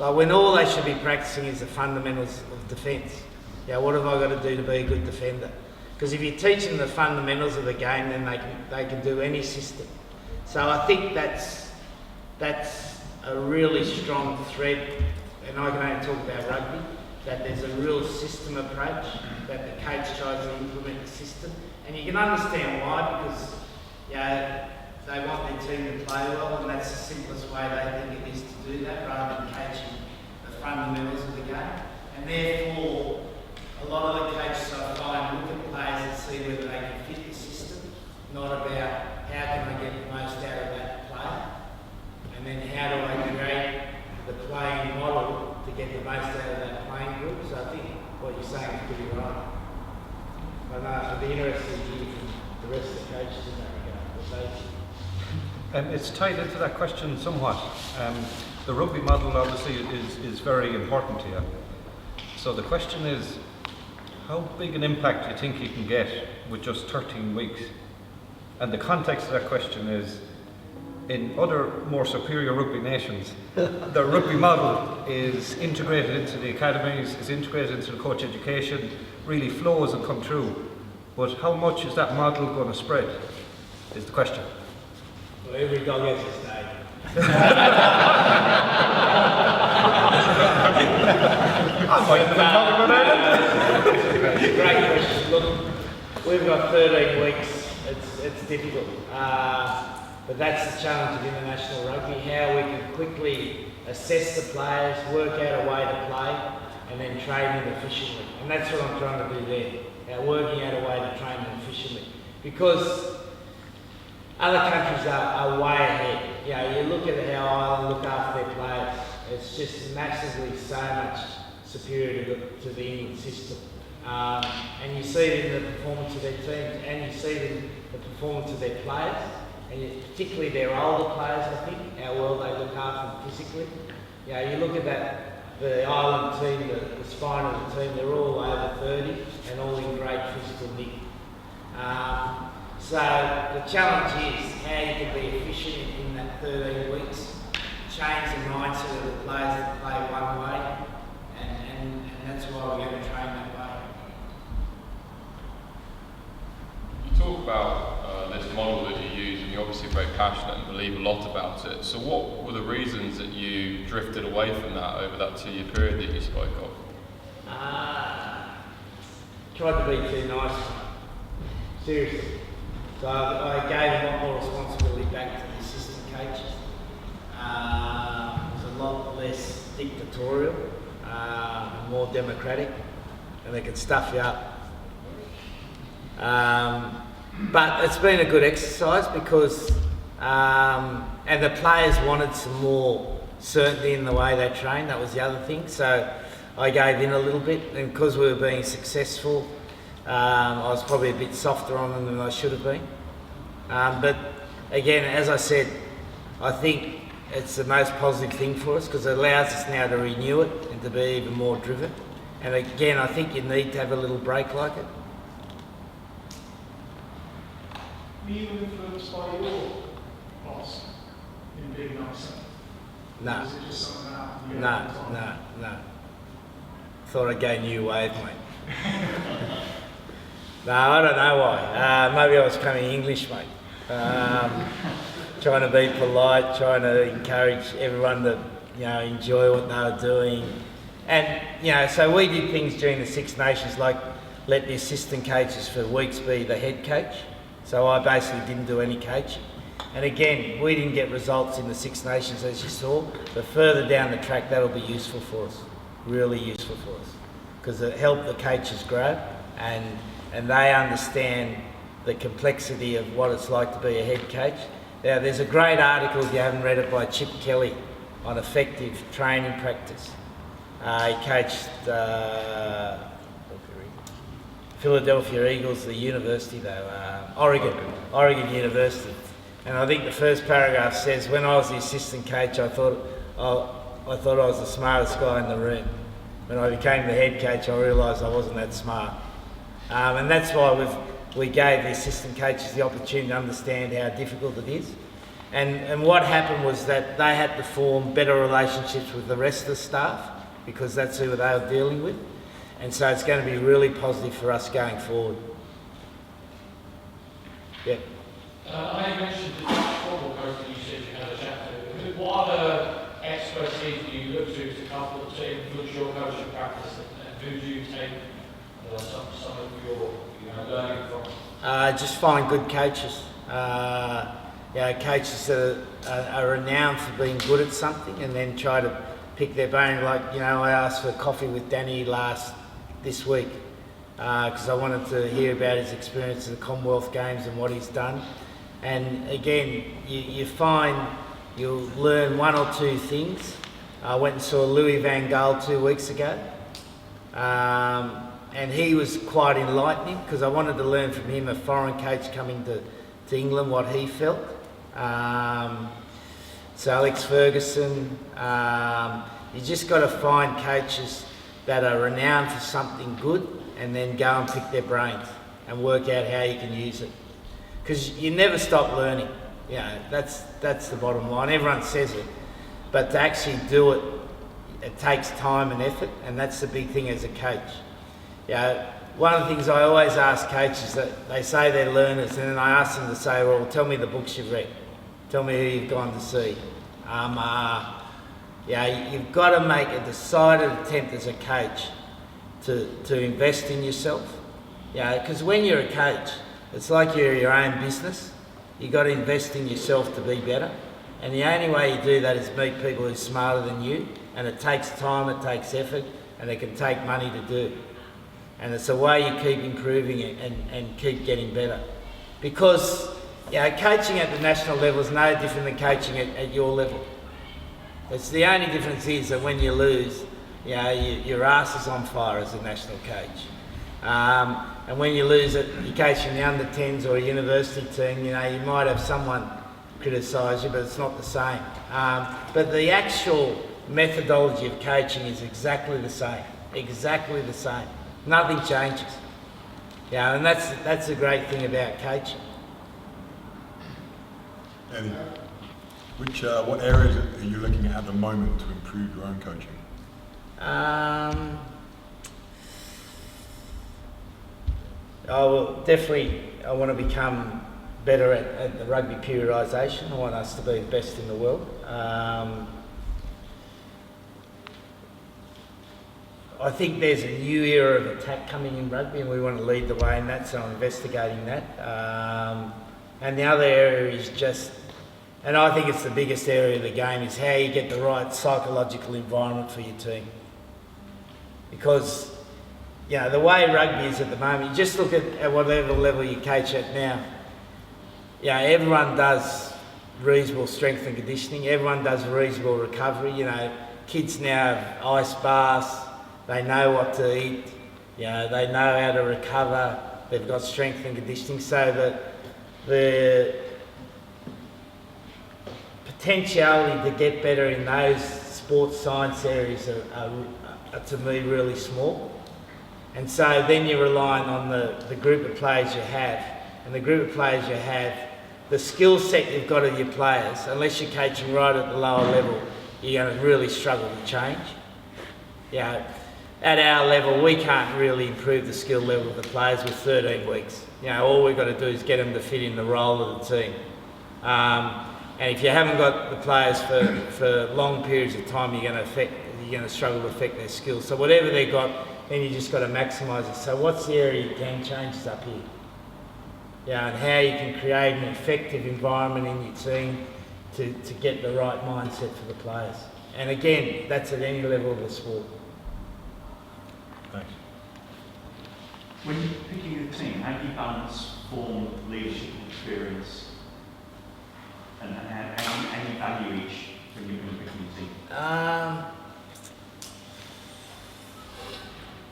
B: Like when all they should be practicing is the fundamentals of defence. Yeah, what have I got to do to be a good defender? Because if you teach them the fundamentals of the game, then they can do any system. So I think that's a really strong thread, and I can only talk about rugby, that there's a real system approach, that the coach tries to implement the system. And you can understand why, because you know, they want their team to play well, and that's the simplest way they think it is to do that, rather than coaching the fundamentals of the game. And therefore, a lot of the coaches I find look at players and see whether they can fit the system, not about how can I get the most out of that player, and then how do I create the playing model to get the most out of that playing group. So I think what you're saying is pretty right. But I'd be interested to hear from the rest of the coaches in that regard, what they think.
N: It's tied into that question somewhat. The rugby model obviously is very important here. So the question is, how big an impact do you think you can get with just 13 weeks? And the context of that question is, in other more superior rugby nations, the rugby model is integrated into the academies, is integrated into the coach education, really flows and come through. But how much is that model going to spread, is the question.
B: Well, every dog has its day.
N: I might have been talking about Ireland.
B: Great question. Look, we've got 13 weeks. It's difficult. But that's the challenge of international rugby, how we can quickly assess the players, work out a way to play, and then train them efficiently. And that's what I'm trying to do there, working out a way to train them efficiently. Because other countries are way ahead. You know, you look at how Ireland look after their players, it's just massively so much superior to the England system. And you see it in the performance of their teams, and you see it in the performance of their players, and particularly their older players, I think, how well they look after them physically. You know, you look at the Ireland team, the spine of the team, they're all over 30 and all in great physical nick. So the challenge is how you can be efficient in that 13 weeks, change the mindset of the players that play one way, and that's why we're going to train that way.
D: You talk about this model that you use, and you're obviously very passionate and believe a lot about it. So what were the reasons that you drifted away from that over that 2-year period that you spoke of?
B: Tried to be too nice, seriously. So I gave a lot more responsibility back to the assistant coaches. It was a lot less dictatorial, more democratic, and they could stuff you up. But it's been a good exercise because, and the players wanted some more certainty in the way they train. That was the other thing. So I gave in a little bit, and because we were being successful, I was probably a bit softer on them than I should have been. But again, as I said, I think it's the most positive thing for us because it allows us now to renew it and to be even more driven. And again, I think you need to have a little break like it.
I: Were you influenced by your boss in being nicer?
B: No.
I: Or is it just something that happened?
B: No. Thought I'd go new wave, mate. No, I don't know why. Maybe I was becoming English, mate. trying to be polite, trying to encourage everyone to, enjoy what they were doing. And, so we did things during the Six Nations, like let the assistant coaches for weeks be the head coach. So I basically didn't do any coaching. And again, we didn't get results in the Six Nations, as you saw, but further down the track, that'll be useful for us, really useful for us, because it helped the coaches grow and they understand the complexity of what it's like to be a head coach. Now, there's a great article, if you haven't read it, by Chip Kelly on effective training practice. He coached Philadelphia Eagles, the university though, Oregon University. And I think the first paragraph says, when I was the assistant coach, I thought I was the smartest guy in the room. When I became the head coach, I realised I wasn't that smart. And that's why we gave the assistant coaches the opportunity to understand how difficult it is. And what happened was that they had to form better relationships with the rest of the staff, because that's who they were dealing with. And so it's going to be really positive for us going forward. Yeah.
O: I mentioned the football coach that you said you had a chat to. What other expertise do you look to come to the team, look your coaching practice, and who do you take some of your learning from?
B: Just find good coaches. Coaches that are renowned for being good at something, and then try to pick their brain. Like, I asked for coffee with Danny this week because I wanted to hear about his experience at the Commonwealth Games and what he's done. And again, you find you'll learn one or two things. I went and saw Louis van Gaal 2 weeks ago, and he was quite enlightening because I wanted to learn from him, a foreign coach coming to England, what he felt. So Alex Ferguson, you just got to find coaches that are renowned for something good and then go and pick their brains and work out how you can use it. Because you never stop learning. That's the bottom line. Everyone says it, but to actually do it, it takes time and effort, and that's the big thing as a coach. One of the things I always ask coaches, that they say they're learners, and then I ask them to say, well, tell me the books you've read. Tell me who you've gone to see. You've got to make a decided attempt as a coach to invest in yourself. Because when you're a coach, it's like you're your own business. You've got to invest in yourself to be better. And the only way you do that is meet people who are smarter than you. And it takes time, it takes effort, and it can take money to do. And it's a way you keep improving it and keep getting better. Because coaching at the national level is no different than coaching at your level. It's the only difference is that when you lose, your ass is on fire as a national coach. And when you lose it, you're coaching the under-10s or a university team, you might have someone criticise you, but it's not the same. But the actual methodology of coaching is exactly the same. Exactly the same. Nothing changes. And that's the great thing about coaching.
P: Eddie, what areas are you looking at the moment to improve your own coaching?
B: Definitely, I want to become better at the rugby periodisation. I want us to be the best in the world. I think there's a new era of attack coming in rugby, and we want to lead the way in that, so I'm investigating that. And the other area is just, and I think it's the biggest area of the game, is how you get the right psychological environment for your team. Because, the way rugby is at the moment, you just look at whatever level you coach at now. Everyone does reasonable strength and conditioning, everyone does reasonable recovery. Kids now have ice baths, they know what to eat, they know how to recover, they've got strength and conditioning, so that the potentiality to get better in those sports science areas are to me really small. And so then you're relying on the group of players you have, and the group of players you have, the skill set you've got of your players, unless you're coaching right at the lower level, you're going to really struggle to change. at our level, we can't really improve the skill level of the players with 13 weeks. All we've got to do is get them to fit in the role of the team. And if you haven't got the players for long periods of time, you're going to struggle to affect their skills. So whatever they've got, then you just got to maximise it. So what's the area you can change is up here. And how you can create an effective environment in your team to get the right mindset for the players. And again, that's at any level of the sport.
J: Thanks.
C: When you're picking a team, how do you balance form, leadership, experience, and how do you value each when you're picking a team?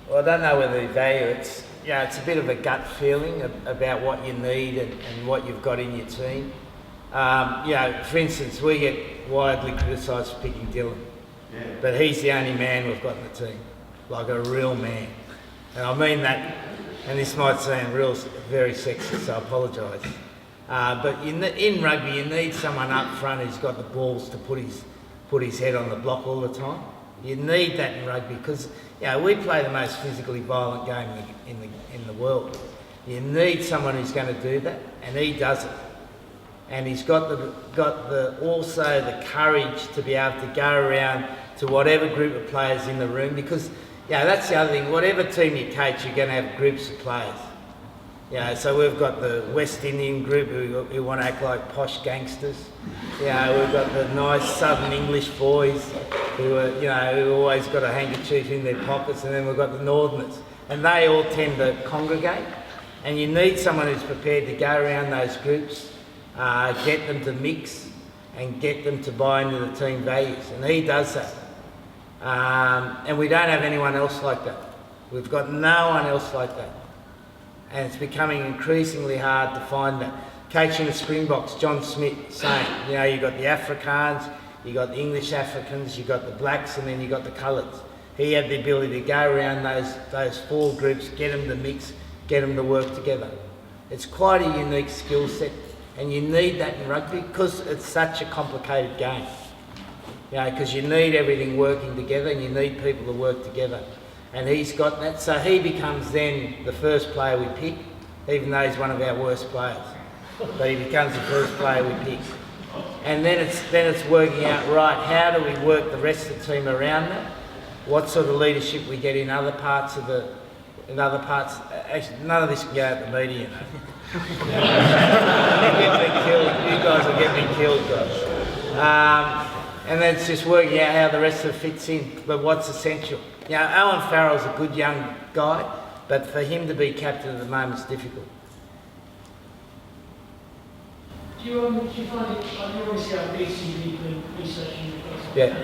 B: Well, I don't know whether you value it. It's a bit of a gut feeling about what you need and what you've got in your team. For instance, we get widely criticised for picking Dylan, but he's the only man we've got in the team, like a real man. And I mean that, and this might sound very sexist, so I apologise. But in rugby, you need someone up front who's got the balls to put his head on the block all the time. You need that in rugby because we play the most physically violent game in the world. You need someone who's going to do that, and he does it. And he's got also the courage to be able to go around to whatever group of players in the room, because that's the other thing. Whatever team you coach, you're going to have groups of players. So we've got the West Indian group who want to act like posh gangsters. We've got the nice Southern English boys who always got a handkerchief in their pockets, and then we've got the Northerners, and they all tend to congregate. And you need someone who's prepared to go around those groups, get them to mix, and get them to buy into the team values, and he does that. And we don't have anyone else like that. We've got no one else like that. And it's becoming increasingly hard to find that. Coaching the Springboks, John Smith saying, you've got the Afrikaans, you've got the English Africans, you've got the blacks, and then you've got the coloureds. He had the ability to go around those four groups, get them to mix, get them to work together. It's quite a unique skill set, and you need that in rugby because it's such a complicated game. Because you need everything working together, and you need people to work together. And he's got that, so he becomes then the first player we pick, even though he's one of our worst players. But he becomes the first player we pick. And then it's working out, right, how do we work the rest of the team around that? What sort of leadership we get in other parts actually none of this can go out the media, You guys will get me killed, guys. And then it's just working out how the rest of it fits in, but what's essential. Owen Farrell's a good young guy, but for him to be captain at the moment is difficult.
O: Do you find it, like you obviously have BCV doing research and you've got
B: Yeah.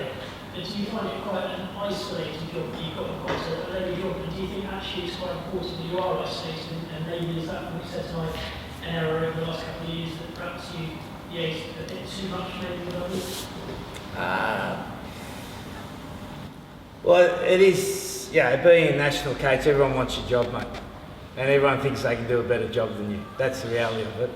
O: But do you find it quite an isolated job? You've got quite a level job, and do you think actually it's quite important that you are isolated, and maybe is that, from what you said tonight, an error over the last couple of years that perhaps you liaised a bit too much maybe with others?
B: Well, it is, being a national coach, everyone wants your job, mate. And everyone thinks they can do a better job than you. That's the reality of it.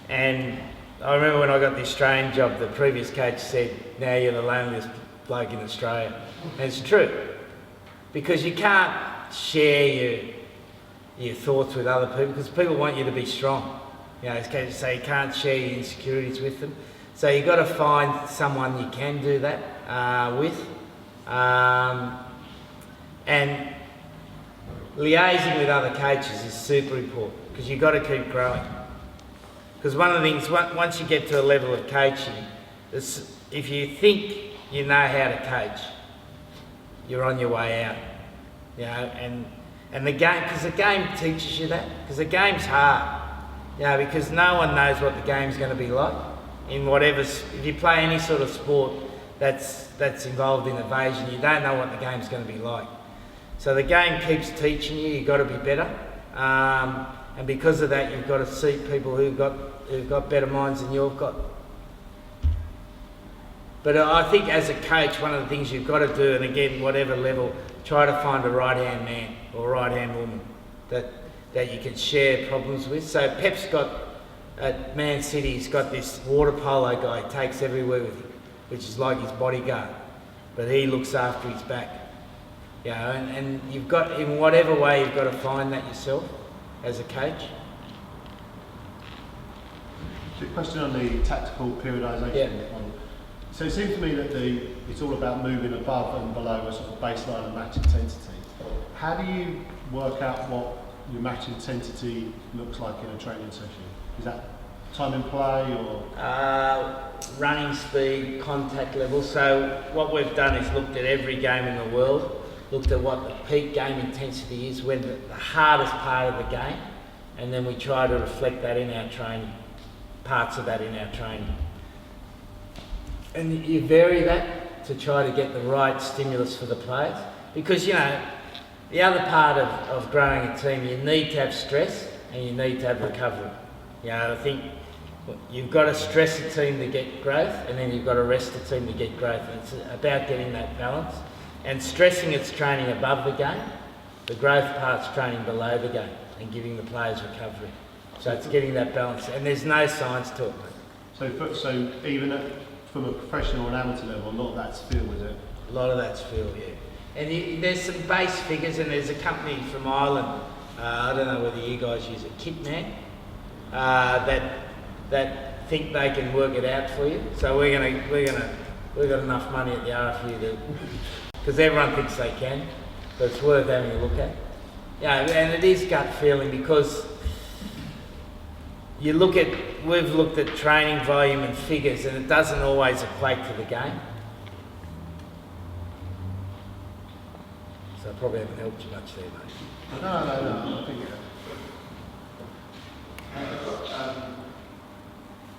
B: And I remember when I got the Australian job, the previous coach said, now you're the loneliest bloke in Australia. And it's true. Because you can't share your thoughts with other people, because people want you to be strong. So you can't share your insecurities with them. So you've got to find someone you can do that with. And liaising with other coaches is super important, because you've got to keep growing. Because one of the things, once you get to a level of coaching, if you think you know how to coach, you're on your way out. And the game, because the game teaches you that, because the game's hard. Because no one knows what the game's going to be like. If you play any sort of sport that's involved in evasion, you don't know what the game's going to be like. So the game keeps teaching you, you've got to be better. And because of that, you've got to seek people who've got better minds than you've got. But I think as a coach, one of the things you've got to do, and again, whatever level, try to find a right-hand man or right-hand woman that you can share problems with. So Pep's got, at Man City, he's got this water polo guy he takes everywhere with him, which is like his bodyguard, but he looks after his back. You know, and you've got, in whatever way, you've got to find that yourself as a coach.
H: So a question on the tactical periodisation model. So it seems to me that it's all about moving above and below a sort of baseline of match intensity. How do you work out what your match intensity looks like in a training session? Is that time in play or?
B: Running speed, contact level. So what we've done is looked at every game in the world, looked at what the peak game intensity is, when the hardest part of the game, and then we try to reflect that in our training, parts of that in our training. And you vary that to try to get the right stimulus for the players. Because, you know, the other part of growing a team, you need to have stress and you need to have recovery. You know, I think you've got to stress a team to get growth, and then you've got to rest a team to get growth. And it's about getting that balance. And stressing, it's training above the game. The growth part's training below the game and giving the players recovery. So it's getting that balance. And there's no science to it, mate.
H: So even from a professional and amateur level, a lot of that's feel, is it?
B: A lot of that's feel, yeah. And there's some base figures, and there's a company from Ireland, I don't know whether you guys use it, Kitman, that think they can work it out for you. So we've got enough money at the RFU to, because everyone thinks they can, but it's worth having a look at. Yeah, and it is gut feeling, because we've looked at training volume and figures, and it doesn't always equate to the game. So I probably haven't helped you much there, mate.
H: No. I think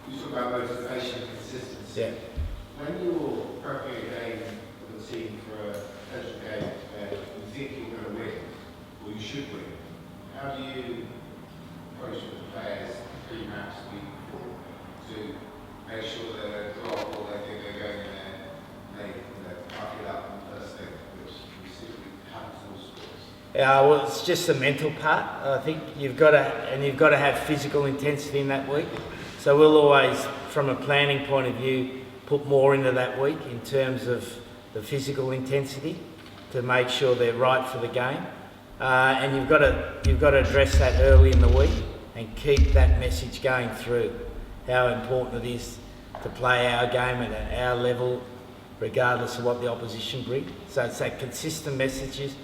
Q: you talk about motivation and consistency.
B: Yeah.
Q: When you're prepping a game for the team for a potential game where you think you're going to win, or you should win, how do you approach the players pre-match the week before to make sure that they're off or they think they're going in there, they fuck it up on the first thing, which we simply happens in all sports?
B: Yeah, well, it's just the mental part. I think you've got to have physical intensity in that week. So we'll always, from a planning point of view, put more into that week in terms of the physical intensity to make sure they're right for the game. And you've got to address that early in the week and keep that message going through, how important it is to play our game at our level, regardless of what the opposition brings. So it's that consistent messages.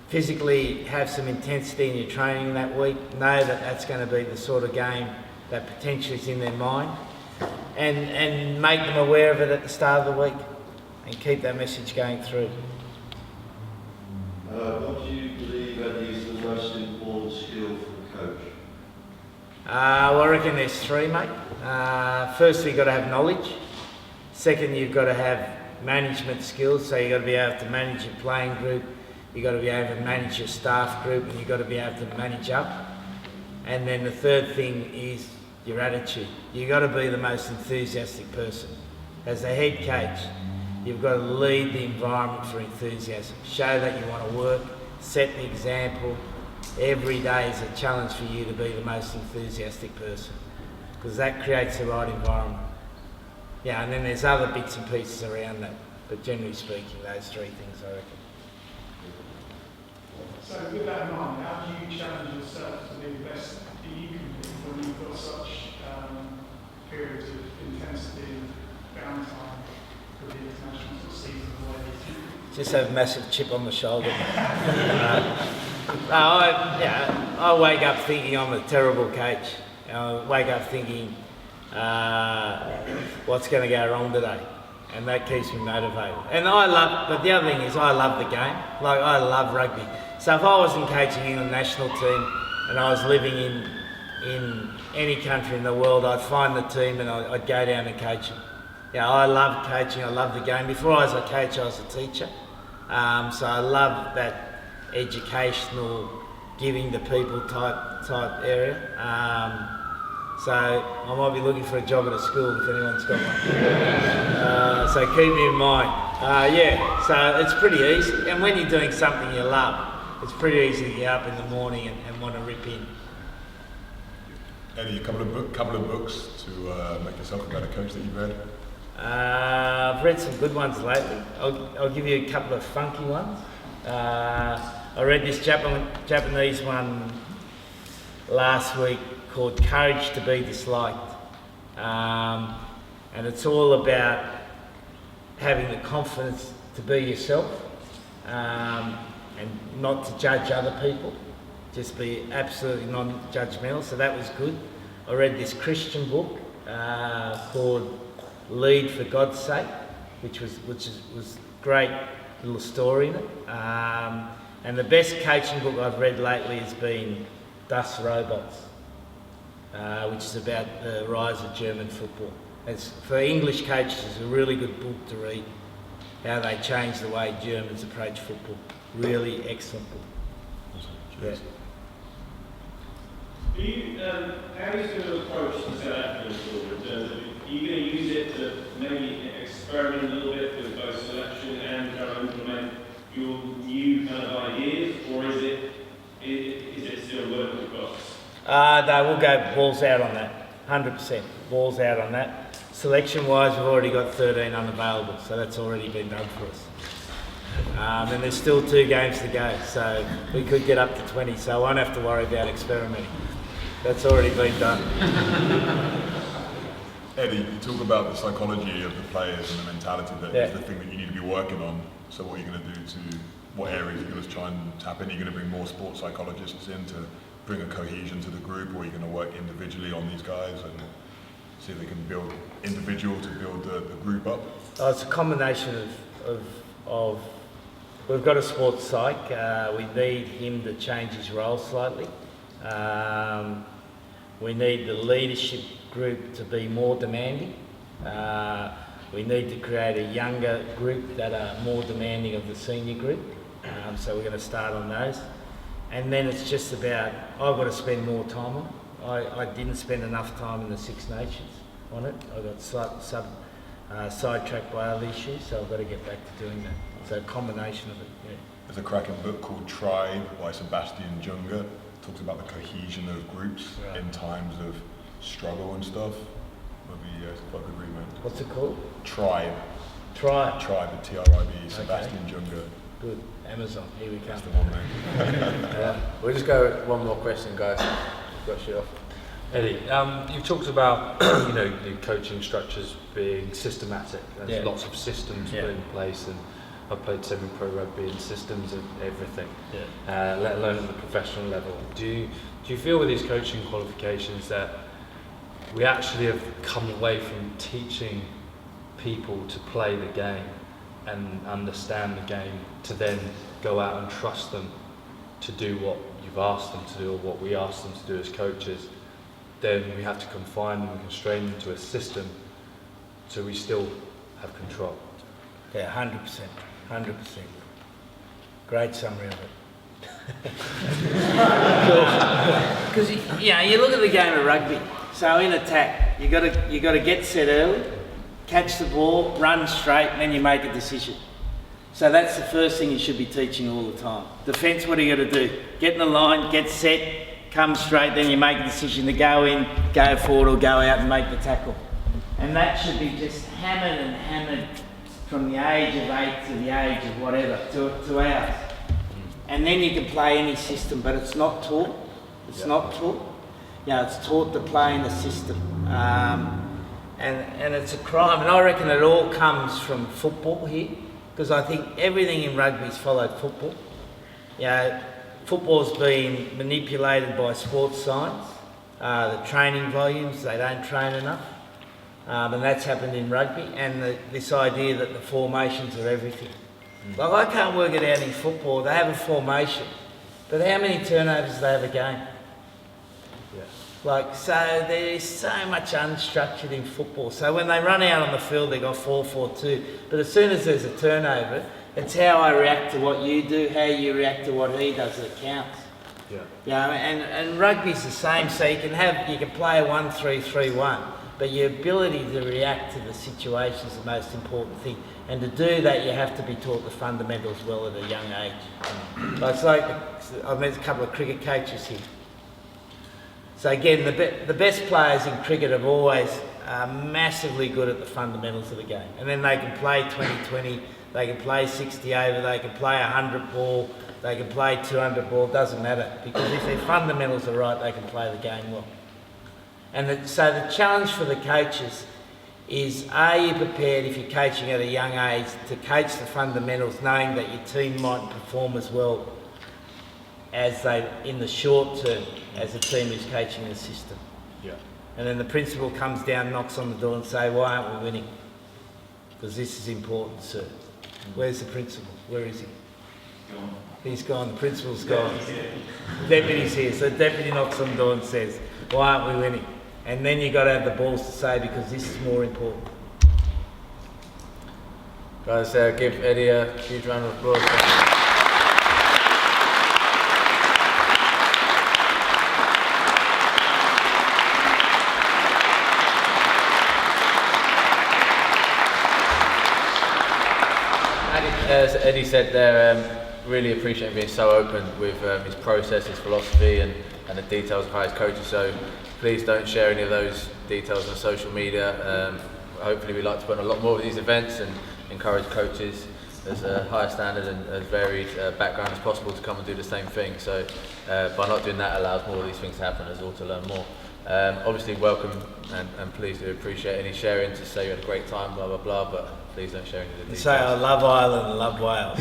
B: Physically have some intensity in your training that week, know that that's going to be the sort of game that potentially is in their mind, and make them aware of it at the start of the week and keep that message going through.
R: What do you believe, Eddie, is the most important skill for a coach?
B: Well, I reckon there's three, mate. Firstly, you've got to have knowledge. Second, you've got to have management skills, so you've got to be able to manage your playing group, you've got to be able to manage your staff group, and you've got to be able to manage up. And then the third thing is your attitude. You've got to be the most enthusiastic person. As a head coach, you've got to lead the environment for enthusiasm. Show that you want to work, set the example. Every day is a challenge for you to be the most enthusiastic person, because that creates the right environment. Yeah, and then there's other bits and pieces around that, but generally speaking, those three things, I reckon.
I: So with that in mind, how do you challenge yourself to be the best that you can be when you've got such periods of intensity and downtime for the international season away?
B: Just have a massive chip on the shoulder. I wake up thinking I'm a terrible coach. I wake up thinking, what's going to go wrong today? And that keeps me motivated. And but the other thing is I love the game. Like, I love rugby. So if I wasn't coaching England national team and I was living in any country in the world, I'd find the team and I'd go down and coach them. Yeah, I love coaching, I love the game. Before I was a coach, I was a teacher. So I love that educational, giving to people type area. So I might be looking for a job at a school if anyone's got one. So keep me in mind. So it's pretty easy. And when you're doing something you love, it's pretty easy to get up in the morning and want to rip in.
P: Eddie, a couple of books to make yourself a better coach that you've read?
B: I've read some good ones lately. I'll give you a couple of funky ones. I read this Japanese one last week called Courage to be Disliked. And it's all about having the confidence to be yourself and not to judge other people, just be absolutely non-judgmental, so that was good. I read this Christian book called Lead for God's Sake, which was great little story in it. And the best coaching book I've read lately has been Das Robots, which is about the rise of German football. It's, for English coaches, it's a really good book to read, how they changed the way Germans approach football. Really excellent book. Yeah.
K: How are you going to approach the South African tour in terms of, are you going to use it to maybe experiment a little bit with both selection and try to implement your new kind of ideas, or is it still work in process?
B: No, we'll go balls out on that, 100%. Balls out on that. Selection-wise, we've already got 13 unavailable, so that's already been done for us. And there's still 2 games to go, so we could get up to 20, so I won't have to worry about experimenting. That's already been done.
P: Eddie, you talk about the psychology of the players and the mentality that is the thing that you need to be working on. So what are you going to do to, what areas are you going to try and tap in? Are you going to bring more sports psychologists in to bring a cohesion to the group, or are you going to work individually on these guys and see if they can build individual to build the group up?
B: It's a combination of we've got a sports psych. We need him to change his role slightly. We need the leadership group to be more demanding. We need to create a younger group that are more demanding of the senior group. So we're going to start on those. And then it's just about, I've got to spend more time on it. I didn't spend enough time in the Six Nations on it. I got sidetracked by other issues, so I've got to get back to doing that. So a combination of it, yeah.
P: There's a cracking book called Tribe by Sebastian Junger. It talks about the cohesion of groups in times of struggle and stuff. Maybe it's quite a good read, mate.
B: What's it called?
P: Tribe.
B: Tribe.
P: Tribe, T-R-I-B, Sebastian Junger.
B: Good. Amazon, here we come.
P: That's the one, mate.
A: We'll just go with one more question, guys. Got shit off.
G: Eddie, you've talked about the coaching structures being systematic. There's lots of systems put in place, and I've played semi-pro rugby and systems and everything. Let alone at the professional level. Do you feel with these coaching qualifications that we actually have come away from teaching people to play the game and understand the game, to then go out and trust them to do what you've asked them to do, or what we ask them to do as coaches? Then we have to confine them and constrain them to a system so we still have control.
B: Yeah, 100%. 100%. Great summary of it. Because you look at the game of rugby. So in attack, you got to get set early, catch the ball, run straight, and then you make a decision. So that's the first thing you should be teaching all the time. Defence, what do you got to do? Get in the line, get set, come straight, then you make a decision to go in, go forward, or go out and make the tackle. And that should be just hammered and hammered from the age of 8 to the age of whatever, to ours. And then you can play any system, but it's not taught. It's not taught. It's taught to play in a system. And it's a crime. And I reckon it all comes from football here, because I think everything in rugby's followed football. Football's been manipulated by sports science. The training volumes, they don't train enough. And that's happened in rugby, and this idea that the formations are everything. Like, I can't work it out in football. They have a formation, but how many turnovers do they have a game? So there is so much unstructured in football. So when they run out on the field, they got 4-4-2. But as soon as there's a turnover, it's how I react to what you do, how you react to what he does that counts. And rugby's the same. So you can play a 1-3-3-1. But your ability to react to the situation is the most important thing. And to do that, you have to be taught the fundamentals well at a young age. It's like, I've met a couple of cricket coaches here. So again, the best players in cricket are always massively good at the fundamentals of the game. And then they can play 20-20, they can play 60 over, they can play 100 ball, they can play 200 ball, doesn't matter. Because if their fundamentals are right, they can play the game well. And so the challenge for the coaches is, are you prepared, if you're coaching at a young age, to coach the fundamentals knowing that your team mightn't perform as well as they, in the short term, as a team who's coaching the system?
J: Yeah.
B: And then the principal comes down, knocks on the door and say, why aren't we winning? Because this is important, sir. Where's the principal? Where is he?
C: Gone.
B: He's gone, the principal's gone. The deputy's here, so the deputy knocks on the door and says, why aren't we winning? And then you've got to have the balls to say, because this is more important.
A: Guys, give Eddie a huge round of applause. As Eddie said there, really appreciate him being so open with his process, his philosophy and the details of how he's coaching. So please don't share any of those details on social media. Hopefully we like to put on a lot more of these events and encourage coaches as a higher standard and as varied background as possible to come and do the same thing. So by not doing that allows more of these things to happen as well, to learn more. Obviously welcome and please do appreciate any sharing to say you had a great time, blah blah blah, but please don't share any of the details.
B: Say I love Ireland and love Wales.